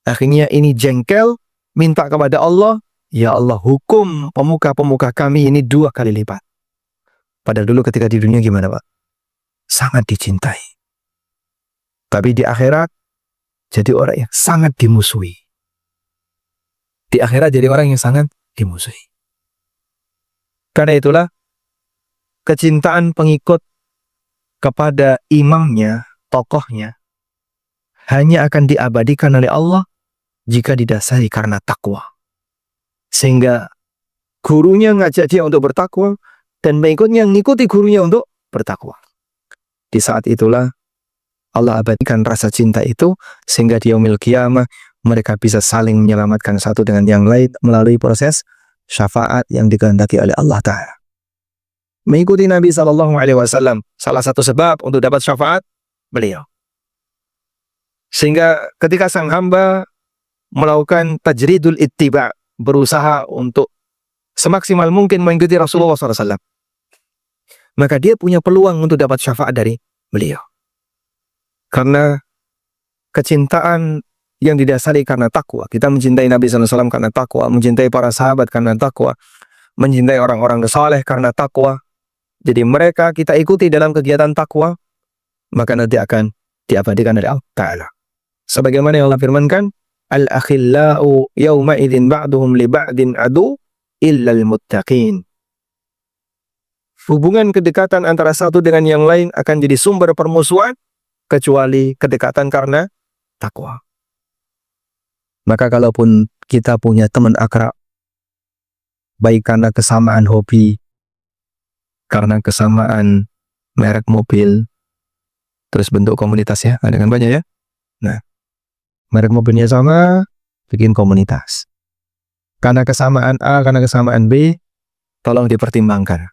Akhirnya ini jengkel, minta kepada Allah, ya Allah, hukum pemuka-pemuka kami ini 2 kali lipat. Padahal dulu ketika di dunia gimana, Pak? Sangat dicintai. Tapi di akhirat jadi orang yang sangat dimusuhi. Di akhirat jadi orang yang sangat dimusuhi. Karena itulah kecintaan pengikut kepada imamnya, tokohnya, hanya akan diabadikan oleh Allah jika didasari karena takwa. Sehingga gurunya ngajak dia untuk bertakwa, dan pengikutnya ngikuti gurunya untuk bertakwa. Di saat itulah Allah abadikan rasa cinta itu, sehingga di yaumil qiyamah mereka bisa saling menyelamatkan satu dengan yang lain melalui proses syafaat yang dikehendaki oleh Allah Ta'ala. Mengikuti Nabi SAW salah satu sebab untuk dapat syafaat beliau. Sehingga ketika sang hamba melakukan tajridul ittiba, berusaha untuk semaksimal mungkin mengikuti Rasulullah SAW, maka dia punya peluang untuk dapat syafaat dari beliau. Karena kecintaan yang didasari karena takwa. Kita mencintai Nabi SAW karena takwa, mencintai para sahabat karena takwa, mencintai orang-orang saleh karena takwa. Jadi mereka kita ikuti dalam kegiatan takwa, maka nanti akan diabadikan oleh Allah Ta'ala. Sebagaimana yang Allah firmankan, al-akhillau yawma idzin ba'duhum li ba'din adu illal muttaqin. Hubungan kedekatan antara satu dengan yang lain akan jadi sumber permusuhan kecuali kedekatan karena takwa. Maka kalaupun kita punya teman akrab, baik karena kesamaan hobi, karena kesamaan merek mobil, terus bentuk komunitasnya ada kan banyak ya. Nah, merek mobilnya sama, bikin komunitas. Karena kesamaan A, karena kesamaan B, tolong dipertimbangkan.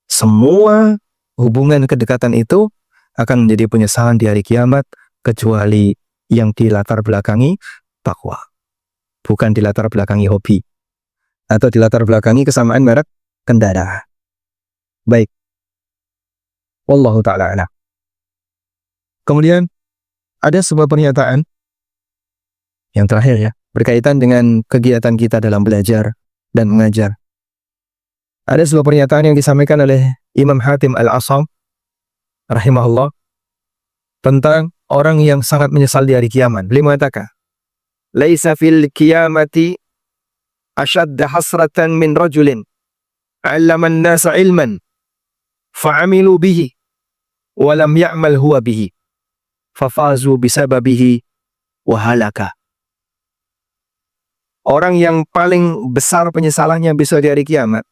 Semua hubungan kedekatan itu akan menjadi penyesalan di hari kiamat, kecuali yang dilatar belakangi takwa, bukan dilatar belakangi hobi atau dilatar belakangi kesamaan merek kendaraan. Baik, wallahu ta'ala a'lam. Kemudian ada sebuah pernyataan yang terakhir ya, berkaitan dengan kegiatan kita dalam belajar dan mengajar. Ada sebuah pernyataan yang disampaikan oleh Imam Hatim Al-Asam rahimahullah tentang orang yang sangat menyesal di hari kiamat. Beliau mengatakan, laisa fil qiyamati ashadda hasratan min rajulin 'allama an-nasa ilman fa'amilu bihi wa lam ya'mal huwa bihi fafazu bisababihi wa halaka. Orang yang paling besar penyesalannya besok di hari kiamat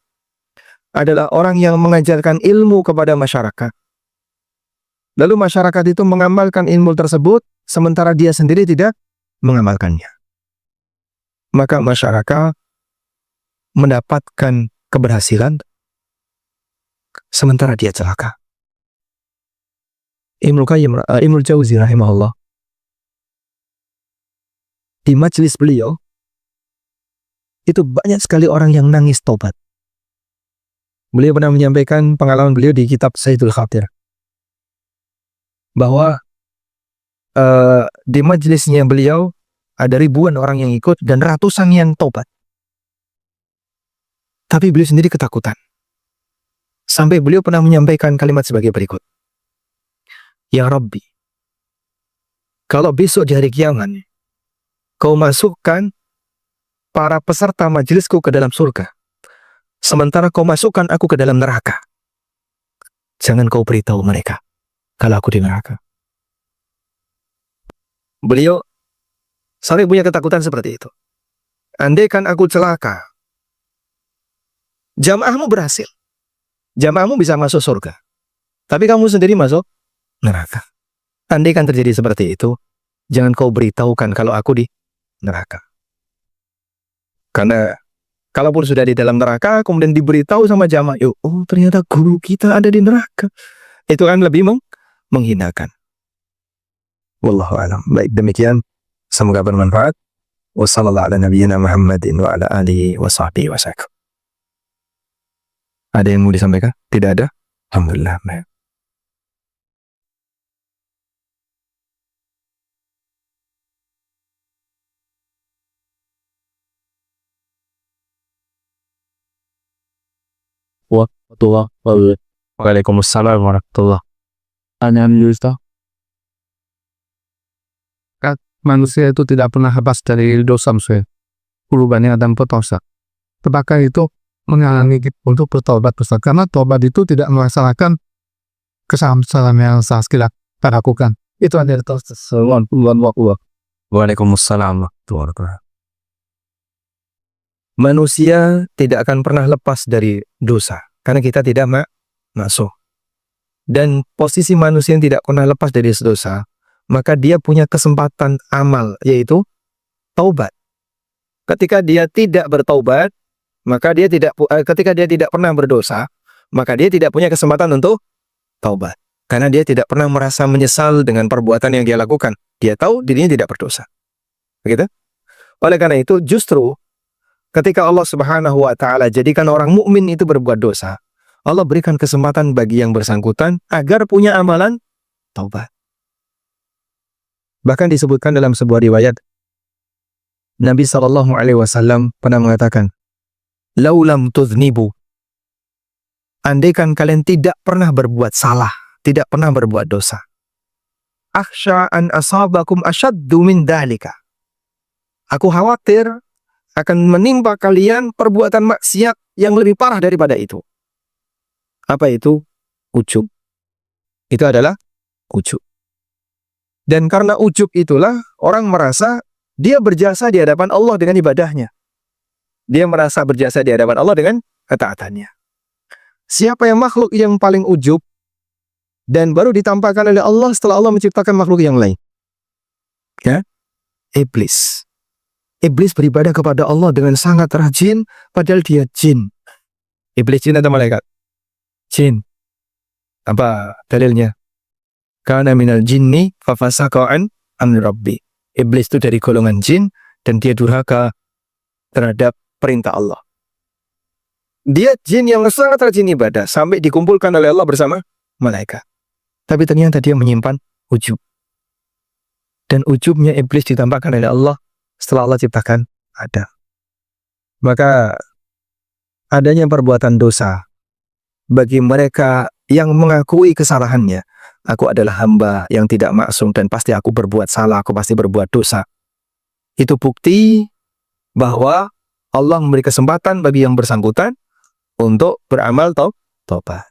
adalah orang yang mengajarkan ilmu kepada masyarakat. Lalu masyarakat itu mengamalkan ilmu tersebut sementara dia sendiri tidak mengamalkannya. Maka masyarakat mendapatkan keberhasilan sementara dia celaka. Ibnul Jauzi rahimahullah, di majelis beliau itu banyak sekali orang yang nangis tobat. Beliau pernah menyampaikan pengalaman beliau di kitab Sayyidul Khatir, bahwa di majelisnya beliau ada ribuan orang yang ikut dan ratusan yang tobat. Tapi beliau sendiri ketakutan. Sampai beliau pernah menyampaikan kalimat sebagai berikut. Ya Rabbi, kalau besok di hari kiamat kau masukkan para peserta majelisku ke dalam surga, sementara kau masukkan aku ke dalam neraka, jangan kau beritahu mereka kalau aku di neraka. Beliau sampai punya ketakutan seperti itu. Andaikan aku celaka, jamaahmu berhasil, jamaahmu bisa masuk surga, tapi kamu sendiri masuk neraka. Andaikan terjadi seperti itu, jangan kau beritahukan kalau aku di neraka. Karena kalaupun sudah di dalam neraka, kemudian diberitahu sama jamaah, oh ternyata guru kita ada di neraka, itu kan lebih menghinakan. Wallahu a'lam. Baik, demikian. Semoga bermanfaat. Wassallallahu ala nabiyyina Muhammadin wa ala alihi wa sahbihi wa sallam. Ada yang mau disampaikan? Tidak ada? Alhamdulillah. Waalaikumsalam warahmatullahi wabarakatuh. Manusia itu tidak pernah lepas dari dosa musuh. Perubahannya Adam berdosa. Maka itu menghalangi kita untuk bertobat besar. Karena tobat itu tidak melaksanakan kesalahan yang kita lakukan. Itu adalah dosa. Waalaikumsalam warahmatullahi wabarakatuh. Manusia tidak akan pernah lepas dari dosa karena kita tidak masuk. Dan posisi manusia yang tidak pernah lepas dari dosa, maka dia punya kesempatan amal, yaitu taubat. Ketika dia tidak bertaubat, maka ketika dia tidak pernah berdosa, maka dia tidak punya kesempatan untuk taubat. Karena dia tidak pernah merasa menyesal dengan perbuatan yang dia lakukan. Dia tahu dirinya tidak berdosa. Begitu? Oleh karena itu, justru ketika Allah Subhanahu wa taala jadikan orang mukmin itu berbuat dosa, Allah berikan kesempatan bagi yang bersangkutan agar punya amalan taubat. Bahkan disebutkan dalam sebuah riwayat, Nabi SAW pernah mengatakan, "Laulam tudhnibu," andaikan kalian tidak pernah berbuat salah, tidak pernah berbuat dosa, "akhsha an asabakum asyaddu min dhalika." Aku khawatir akan menimpa kalian perbuatan maksiat yang lebih parah daripada itu. Apa itu? Ujub. Itu adalah ujub. Dan karena ujub itulah orang merasa dia berjasa di hadapan Allah dengan ibadahnya. Dia merasa berjasa di hadapan Allah dengan ketaatannya. Siapa yang makhluk yang paling ujub dan baru ditampakkan oleh Allah setelah Allah menciptakan makhluk yang lain? Ya? Iblis. Iblis beribadah kepada Allah dengan sangat rajin padahal dia jin. Iblis jin atau malaikat? Jin. Apa dalilnya? Kana minal jinni fafasaqa an rabbi. Iblis itu dari golongan jin dan dia durhaka terhadap perintah Allah. Dia jin yang sangat rajin ibadah sampai dikumpulkan oleh Allah bersama malaikat. Tapi ternyata dia menyimpan ujub. Dan ujubnya iblis ditampakkan oleh Allah setelah Allah ciptakan Adam. Maka adanya perbuatan dosa bagi mereka yang mengakui kesalahannya. Aku adalah hamba yang tidak maksum dan pasti aku berbuat salah, aku pasti berbuat dosa. Itu bukti bahwa Allah memberi kesempatan bagi yang bersangkutan untuk beramal taubat.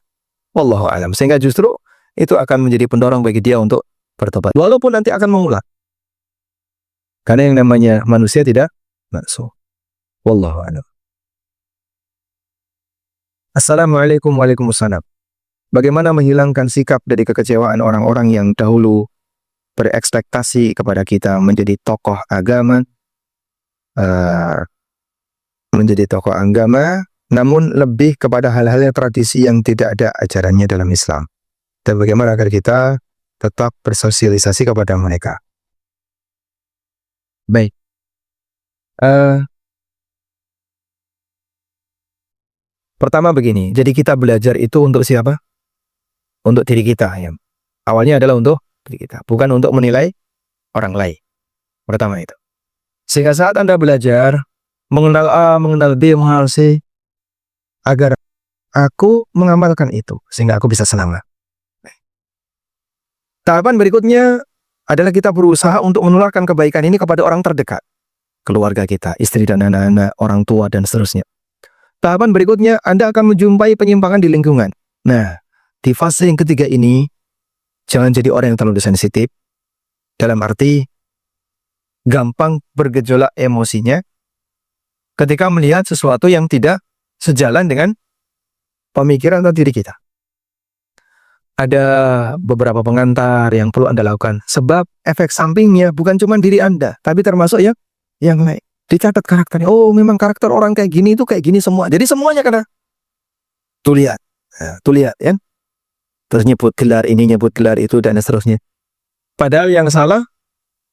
Wallahu alam. Sehingga justru itu akan menjadi pendorong bagi dia untuk bertobat. Walaupun nanti akan mengulang. Karena yang namanya manusia tidak maksum. Wallahu alam. Assalamualaikum waalaikumsalam. Bagaimana menghilangkan sikap dari kekecewaan orang-orang yang dahulu berekspektasi kepada kita menjadi tokoh agama, namun lebih kepada hal-hal tradisi yang tidak ada ajarannya dalam Islam. Dan bagaimana agar kita tetap bersosialisasi kepada mereka. Baik. Pertama begini, jadi kita belajar itu untuk siapa? Untuk diri kita. Ya. Awalnya adalah untuk diri kita, bukan untuk menilai orang lain. Pertama itu. Sehingga saat Anda belajar, mengenal A, mengenal B, mengenal C, agar aku mengamalkan itu, sehingga aku bisa selamat. Tahapan berikutnya adalah kita berusaha untuk menularkan kebaikan ini kepada orang terdekat. Keluarga kita, istri dan anak-anak, orang tua, dan seterusnya. Tahapan berikutnya, Anda akan menjumpai penyimpangan di lingkungan. Nah, di fase yang ketiga ini, jangan jadi orang yang terlalu sensitif. Dalam arti, gampang bergejolak emosinya ketika melihat sesuatu yang tidak sejalan dengan pemikiran atau diri kita. Ada beberapa pengantar yang perlu Anda lakukan. Sebab efek sampingnya bukan cuma diri Anda, tapi termasuk ya yang lain. Dicatat karakternya. Oh, memang karakter orang kayak gini itu kayak gini semua. Jadi semuanya karena tuh lihat ya. Terus nyebut gelar ini, nyebut gelar itu, dan seterusnya. Padahal yang salah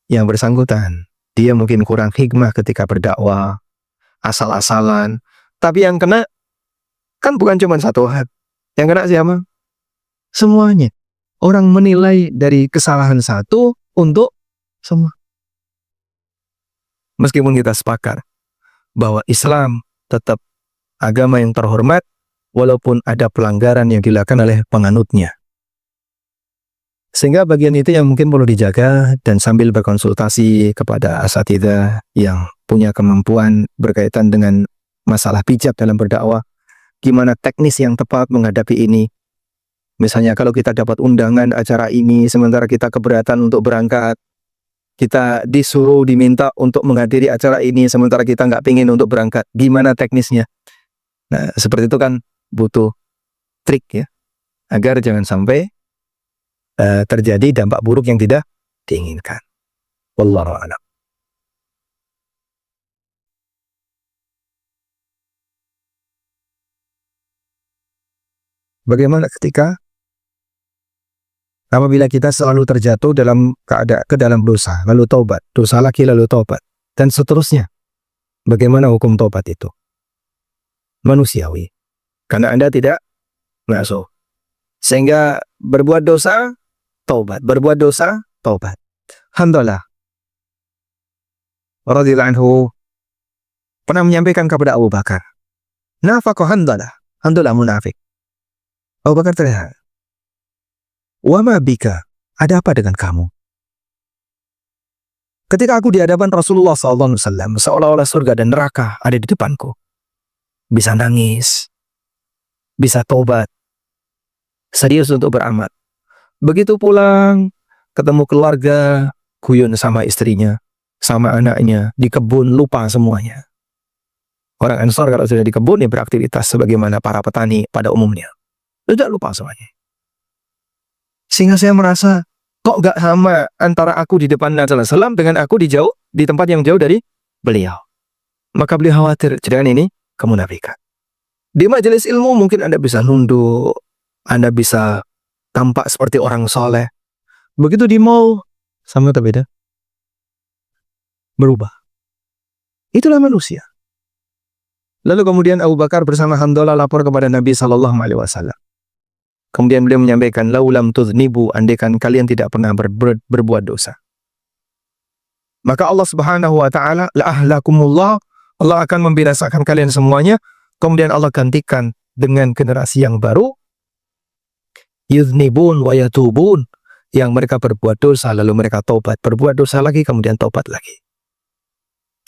yang bersangkutan. Dia mungkin kurang hikmah ketika berdakwah, asal-asalan. Tapi yang kena kan bukan cuma satu hal. Yang kena siapa? Semuanya. Orang menilai dari kesalahan satu untuk semua. Meskipun kita sepakat bahwa Islam tetap agama yang terhormat, walaupun ada pelanggaran yang dilakukan oleh penganutnya. Sehingga bagian itu yang mungkin perlu dijaga, dan sambil berkonsultasi kepada asatidzah yang punya kemampuan berkaitan dengan masalah bijak dalam berdakwah, gimana teknis yang tepat menghadapi ini. Misalnya kalau kita dapat undangan acara ini, sementara kita keberatan untuk berangkat, kita disuruh, diminta untuk menghadiri acara ini, sementara kita nggak pingin untuk berangkat. Gimana teknisnya? Nah, seperti itu kan butuh trik ya, agar jangan sampai terjadi dampak buruk yang tidak diinginkan. Wallahu a'lam. Bagaimana ketika apabila kita selalu terjatuh dalam ke dalam dosa, lalu taubat, dosa lagi lalu taubat, dan seterusnya. Bagaimana hukum taubat itu? Manusiawi. Karena Anda tidak ngasuh. Sehingga berbuat dosa, taubat. Berbuat dosa, taubat. Handalah radhiyallahu anhu pernah menyampaikan kepada Abu Bakar, nafaqah Handalah. Handalah munafik. Abu Bakar terlihat. Wa ma bika, ada apa dengan kamu? Ketika aku di hadapan Rasulullah SAW, seolah-olah surga dan neraka ada di depanku. Bisa nangis, bisa tobat, serius untuk beramal. Begitu pulang, ketemu keluarga, guyon sama istrinya, sama anaknya, di kebun, lupa semuanya. Orang Ansor kalau sudah di kebun, ya beraktivitas sebagaimana para petani pada umumnya. Sudah lupa semuanya. Sehingga saya merasa, kok gak sama antara aku di depan Nabi SAW dengan aku di tempat yang jauh dari beliau. Maka beliau khawatir, jangan ini kemunafikan. Di majelis ilmu mungkin Anda bisa nunduk, Anda bisa tampak seperti orang soleh. Begitu di mall, sama atau beda? Berubah. Itulah manusia. Lalu kemudian Abu Bakar bersama Handalah lapor kepada Nabi SAW. Kemudian beliau menyampaikan, laulam tudhnibu, andaikan kalian tidak pernah berbuat dosa. Maka Allah Subhanahu wa taala, la ahlakumullah, Allah akan membinasakan kalian semuanya. Kemudian Allah gantikan dengan generasi yang baru, yudhnibun wa yatubun, yang mereka berbuat dosa lalu mereka taubat, berbuat dosa lagi kemudian taubat lagi.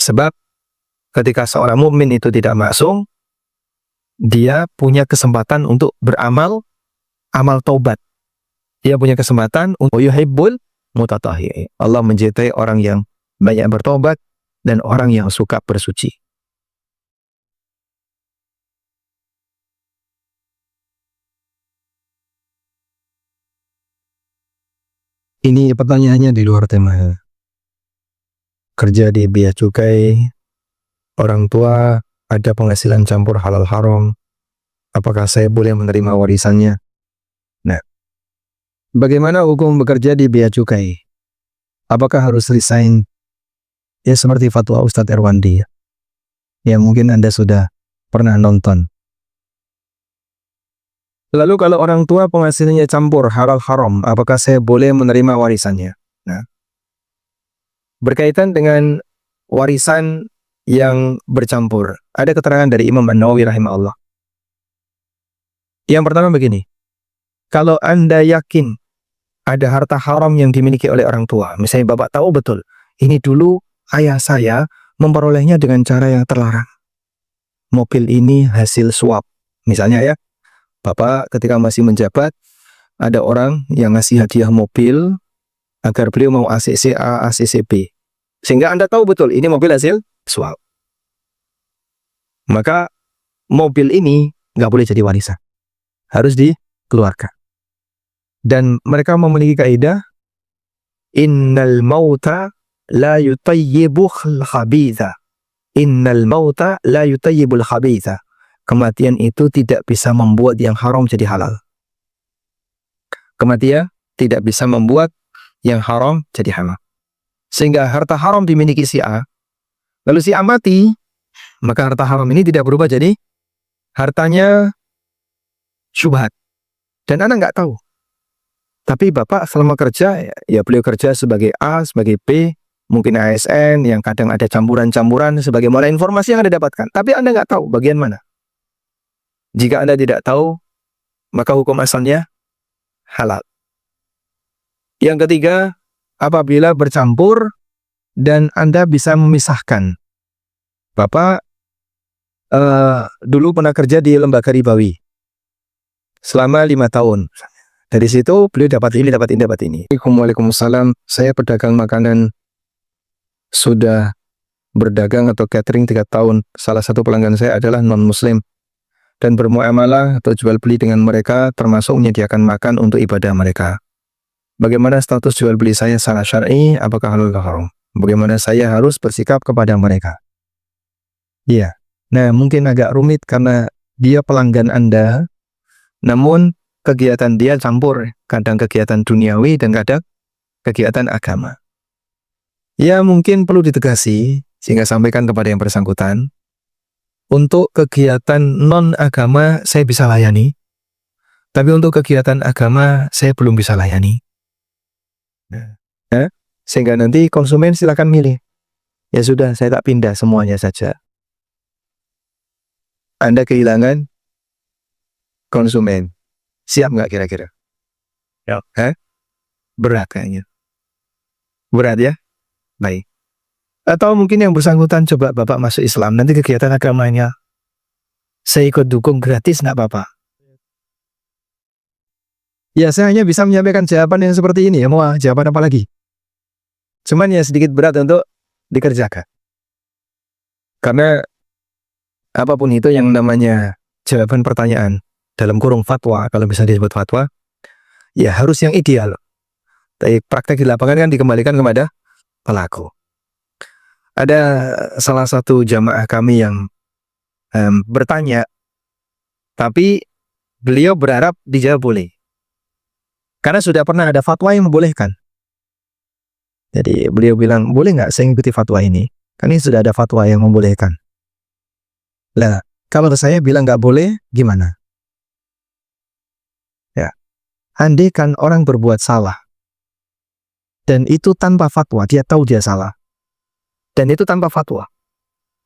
Sebab ketika seorang mukmin itu tidak maksum, dia punya kesempatan untuk beramal amal taubat. Dia punya kesempatan untuk yuhibbul mutatahhirin. Allah mencintai orang yang banyak bertobat dan orang yang suka bersuci. Ini pertanyaannya di luar tema. Kerja di bea cukai, orang tua ada penghasilan campur halal haram, apakah saya boleh menerima warisannya? Nah, bagaimana hukum bekerja di bea cukai? Apakah harus resign? Ya seperti fatwa Ustadz Erwandi, ya mungkin Anda sudah pernah nonton. Lalu kalau orang tua penghasilannya campur halal haram, apakah saya boleh menerima warisannya? Nah, berkaitan dengan warisan yang bercampur, ada keterangan dari Imam An-Nawawi rahimahullah. Yang pertama begini, kalau Anda yakin ada harta haram yang dimiliki oleh orang tua, misalnya Bapak tahu betul, ini dulu ayah saya memperolehnya dengan cara yang terlarang. Mobil ini hasil suap, misalnya ya. Bapak ketika masih menjabat, ada orang yang ngasih hadiah mobil agar beliau mau ACC A, ACC B. Sehingga Anda tahu betul, ini mobil hasil suap. Maka mobil ini nggak boleh jadi warisan. Harus dikeluarkan. Dan mereka memiliki kaidah, innal mauta la yutayyibul khabitha. Innal mauta la yutayyibul khabitha. Kematian itu tidak bisa membuat yang haram jadi halal. Kematian tidak bisa membuat yang haram jadi halal. Sehingga harta haram dimiliki si A, lalu si A mati, maka harta haram ini tidak berubah jadi hartanya syubhat. Dan Anda nggak tahu. Tapi Bapak selama kerja, ya beliau kerja sebagai A, sebagai B, mungkin ASN, yang kadang ada campuran-campuran, sebagaimana informasi yang Anda dapatkan. Tapi Anda nggak tahu bagian mana. Jika Anda tidak tahu, maka hukum asalnya halal. Yang ketiga, apabila bercampur dan Anda bisa memisahkan. Bapak dulu pernah kerja di lembaga ribawi selama 5 tahun. Dari situ beliau dapat ini, dapat ini, dapat ini. Waalaikumsalam. Saya pedagang makanan, sudah berdagang atau catering 3 tahun. Salah satu pelanggan saya adalah non-muslim dan bermuamalah atau jual beli dengan mereka, termasuk menyediakan makan untuk ibadah mereka. Bagaimana status jual beli saya secara syar'i? Apakah halal atau haram? Bagaimana saya harus bersikap kepada mereka? Iya. Nah, mungkin agak rumit karena dia pelanggan Anda, namun kegiatan dia campur, kadang kegiatan duniawi dan kadang kegiatan agama. Ya, mungkin perlu ditegasi sehingga sampaikan kepada yang bersangkutan, untuk kegiatan non-agama saya bisa layani, tapi untuk kegiatan agama saya belum bisa layani. Sehingga nanti konsumen silakan milih. Ya sudah, saya tak pindah semuanya saja. Anda kehilangan konsumen. Siap nggak kira-kira? Ya. Berat kayaknya. Berat ya? Baik. Atau mungkin yang bersangkutan coba Bapak masuk Islam, nanti kegiatan agamanya saya ikut dukung gratis, nggak apa-apa. Ya, saya hanya bisa menyampaikan jawaban yang seperti ini ya, mau jawaban apa lagi? Cuman ya sedikit berat untuk dikerjakan. Karena apapun itu yang namanya jawaban pertanyaan dalam kurung fatwa, kalau bisa disebut fatwa, ya harus yang ideal. Tapi praktek di lapangan kan dikembalikan kepada pelaku. Ada salah satu jamaah kami yang bertanya, tapi beliau berharap dijawab boleh. Karena sudah pernah ada fatwa yang membolehkan. Jadi beliau bilang, boleh nggak saya ikuti fatwa ini? Kan ini sudah ada fatwa yang membolehkan. Lah, kalau saya bilang nggak boleh, gimana? Ya, andai kan orang berbuat salah, dan itu tanpa fatwa, dia tahu dia salah, dan itu tanpa fatwa,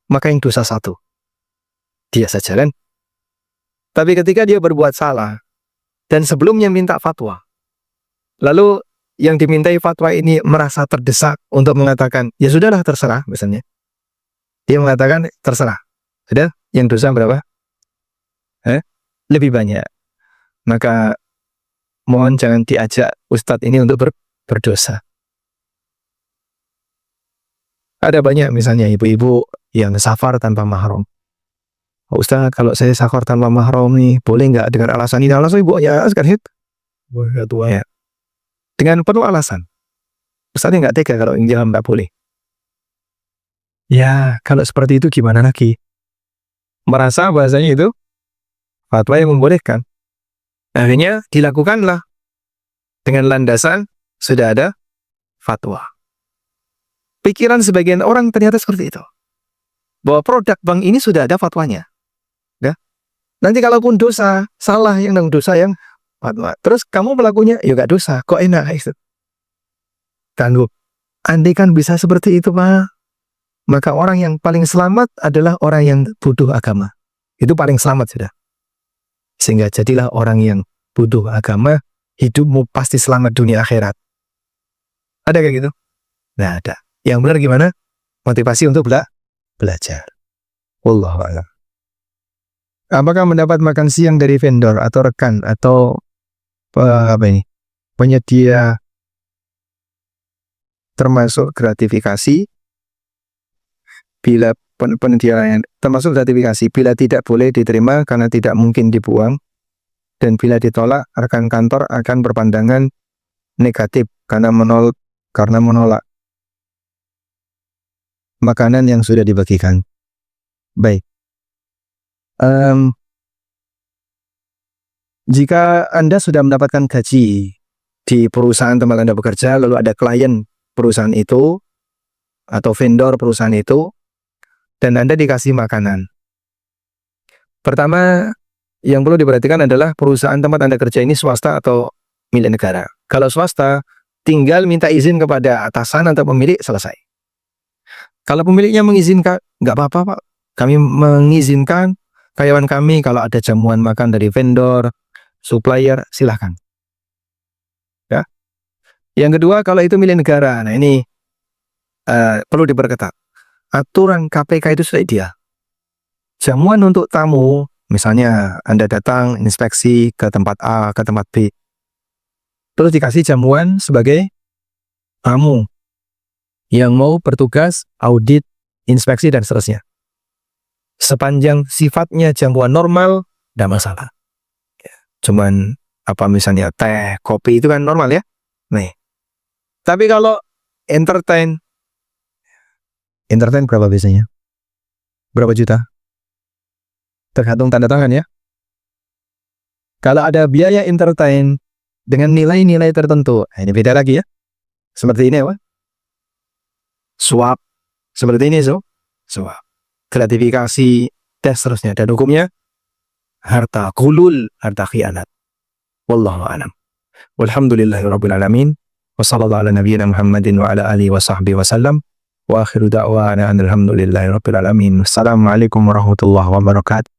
maka yang dosa satu, dia saja kan? Tapi ketika dia berbuat salah, dan sebelumnya minta fatwa, lalu yang dimintai fatwa ini merasa terdesak untuk mengatakan, ya sudahlah terserah, misalnya. Dia mengatakan, terserah. Sudah, yang dosa berapa? Lebih banyak. Maka mohon jangan diajak ustadz ini untuk berdosa. Ada banyak misalnya ibu-ibu yang safar tanpa mahram. Ustaz, kalau saya safar tanpa mahram nih, boleh nggak dengan alasan ini? Alasan ibu ya sekarang ya. Dengan penuh alasan. Ustaznya nggak tega kalau yang jalan nggak boleh. Ya, kalau seperti itu gimana lagi? Merasa bahasanya itu fatwa yang membolehkan. Akhirnya dilakukanlah dengan landasan sudah ada fatwa. Pikiran sebagian orang ternyata seperti itu. Bahwa produk bank ini sudah ada fatwanya. Ya. Nanti kalaupun dosa, salah yang dosa yang fatwa. Terus kamu pelakunya, ya gak dosa. Kok enak itu? Kalau andai kan bisa seperti itu, Pak, maka orang yang paling selamat adalah orang yang bodoh agama. Itu paling selamat sudah. Sehingga jadilah orang yang bodoh agama, hidupmu pasti selamat dunia akhirat. Ada kayak gitu? Nah, ada. Yang benar gimana? Motivasi untuk belajar. Wallahu a'lam. Apakah mendapat makan siang dari vendor atau rekan atau penyedia termasuk gratifikasi bila penyedia termasuk gratifikasi bila tidak boleh diterima karena tidak mungkin dibuang, dan bila ditolak rekan kantor akan berpandangan negatif karena menolak makanan yang sudah dibagikan. Baik. Jika Anda sudah mendapatkan gaji di perusahaan tempat Anda bekerja, lalu ada klien perusahaan itu atau vendor perusahaan itu, dan Anda dikasih makanan. Pertama, yang perlu diperhatikan adalah perusahaan tempat Anda kerja ini swasta atau milik negara. Kalau swasta, tinggal minta izin kepada atasan atau pemilik, selesai. Kalau pemiliknya mengizinkan, nggak apa-apa Pak. Kami mengizinkan karyawan kami kalau ada jamuan makan dari vendor, supplier, silahkan. Ya. Yang kedua, kalau itu milik negara, nah ini perlu diperketat. Aturan KPK itu sudah ideal. Jamuan untuk tamu, misalnya Anda datang inspeksi ke tempat A, ke tempat B, terus dikasih jamuan sebagai tamu yang mau bertugas audit, inspeksi, dan seterusnya. Sepanjang sifatnya jamuan normal, tidak masalah. Cuman misalnya teh, kopi itu kan normal ya. Nih. Tapi kalau entertain berapa biasanya? Berapa juta? Tergantung tanda tangan ya. Kalau ada biaya entertain dengan nilai-nilai tertentu, ini beda lagi ya. Seperti ini apa? Suap. Seperti ini suap. Gratifikasi, tes seterusnya. Dan hukumnya harta kulul, harta khianat. Wallahu a'lam. Walhamdulillahirabbil alamin. Wassallallahu ala nabiyyina Muhammadin wa ala alihi wa sahbihi wasallam. Wa akhiru da'wana alhamdulillahirabbil alamin. Assalamualaikum warahmatullahi wabarakatuh.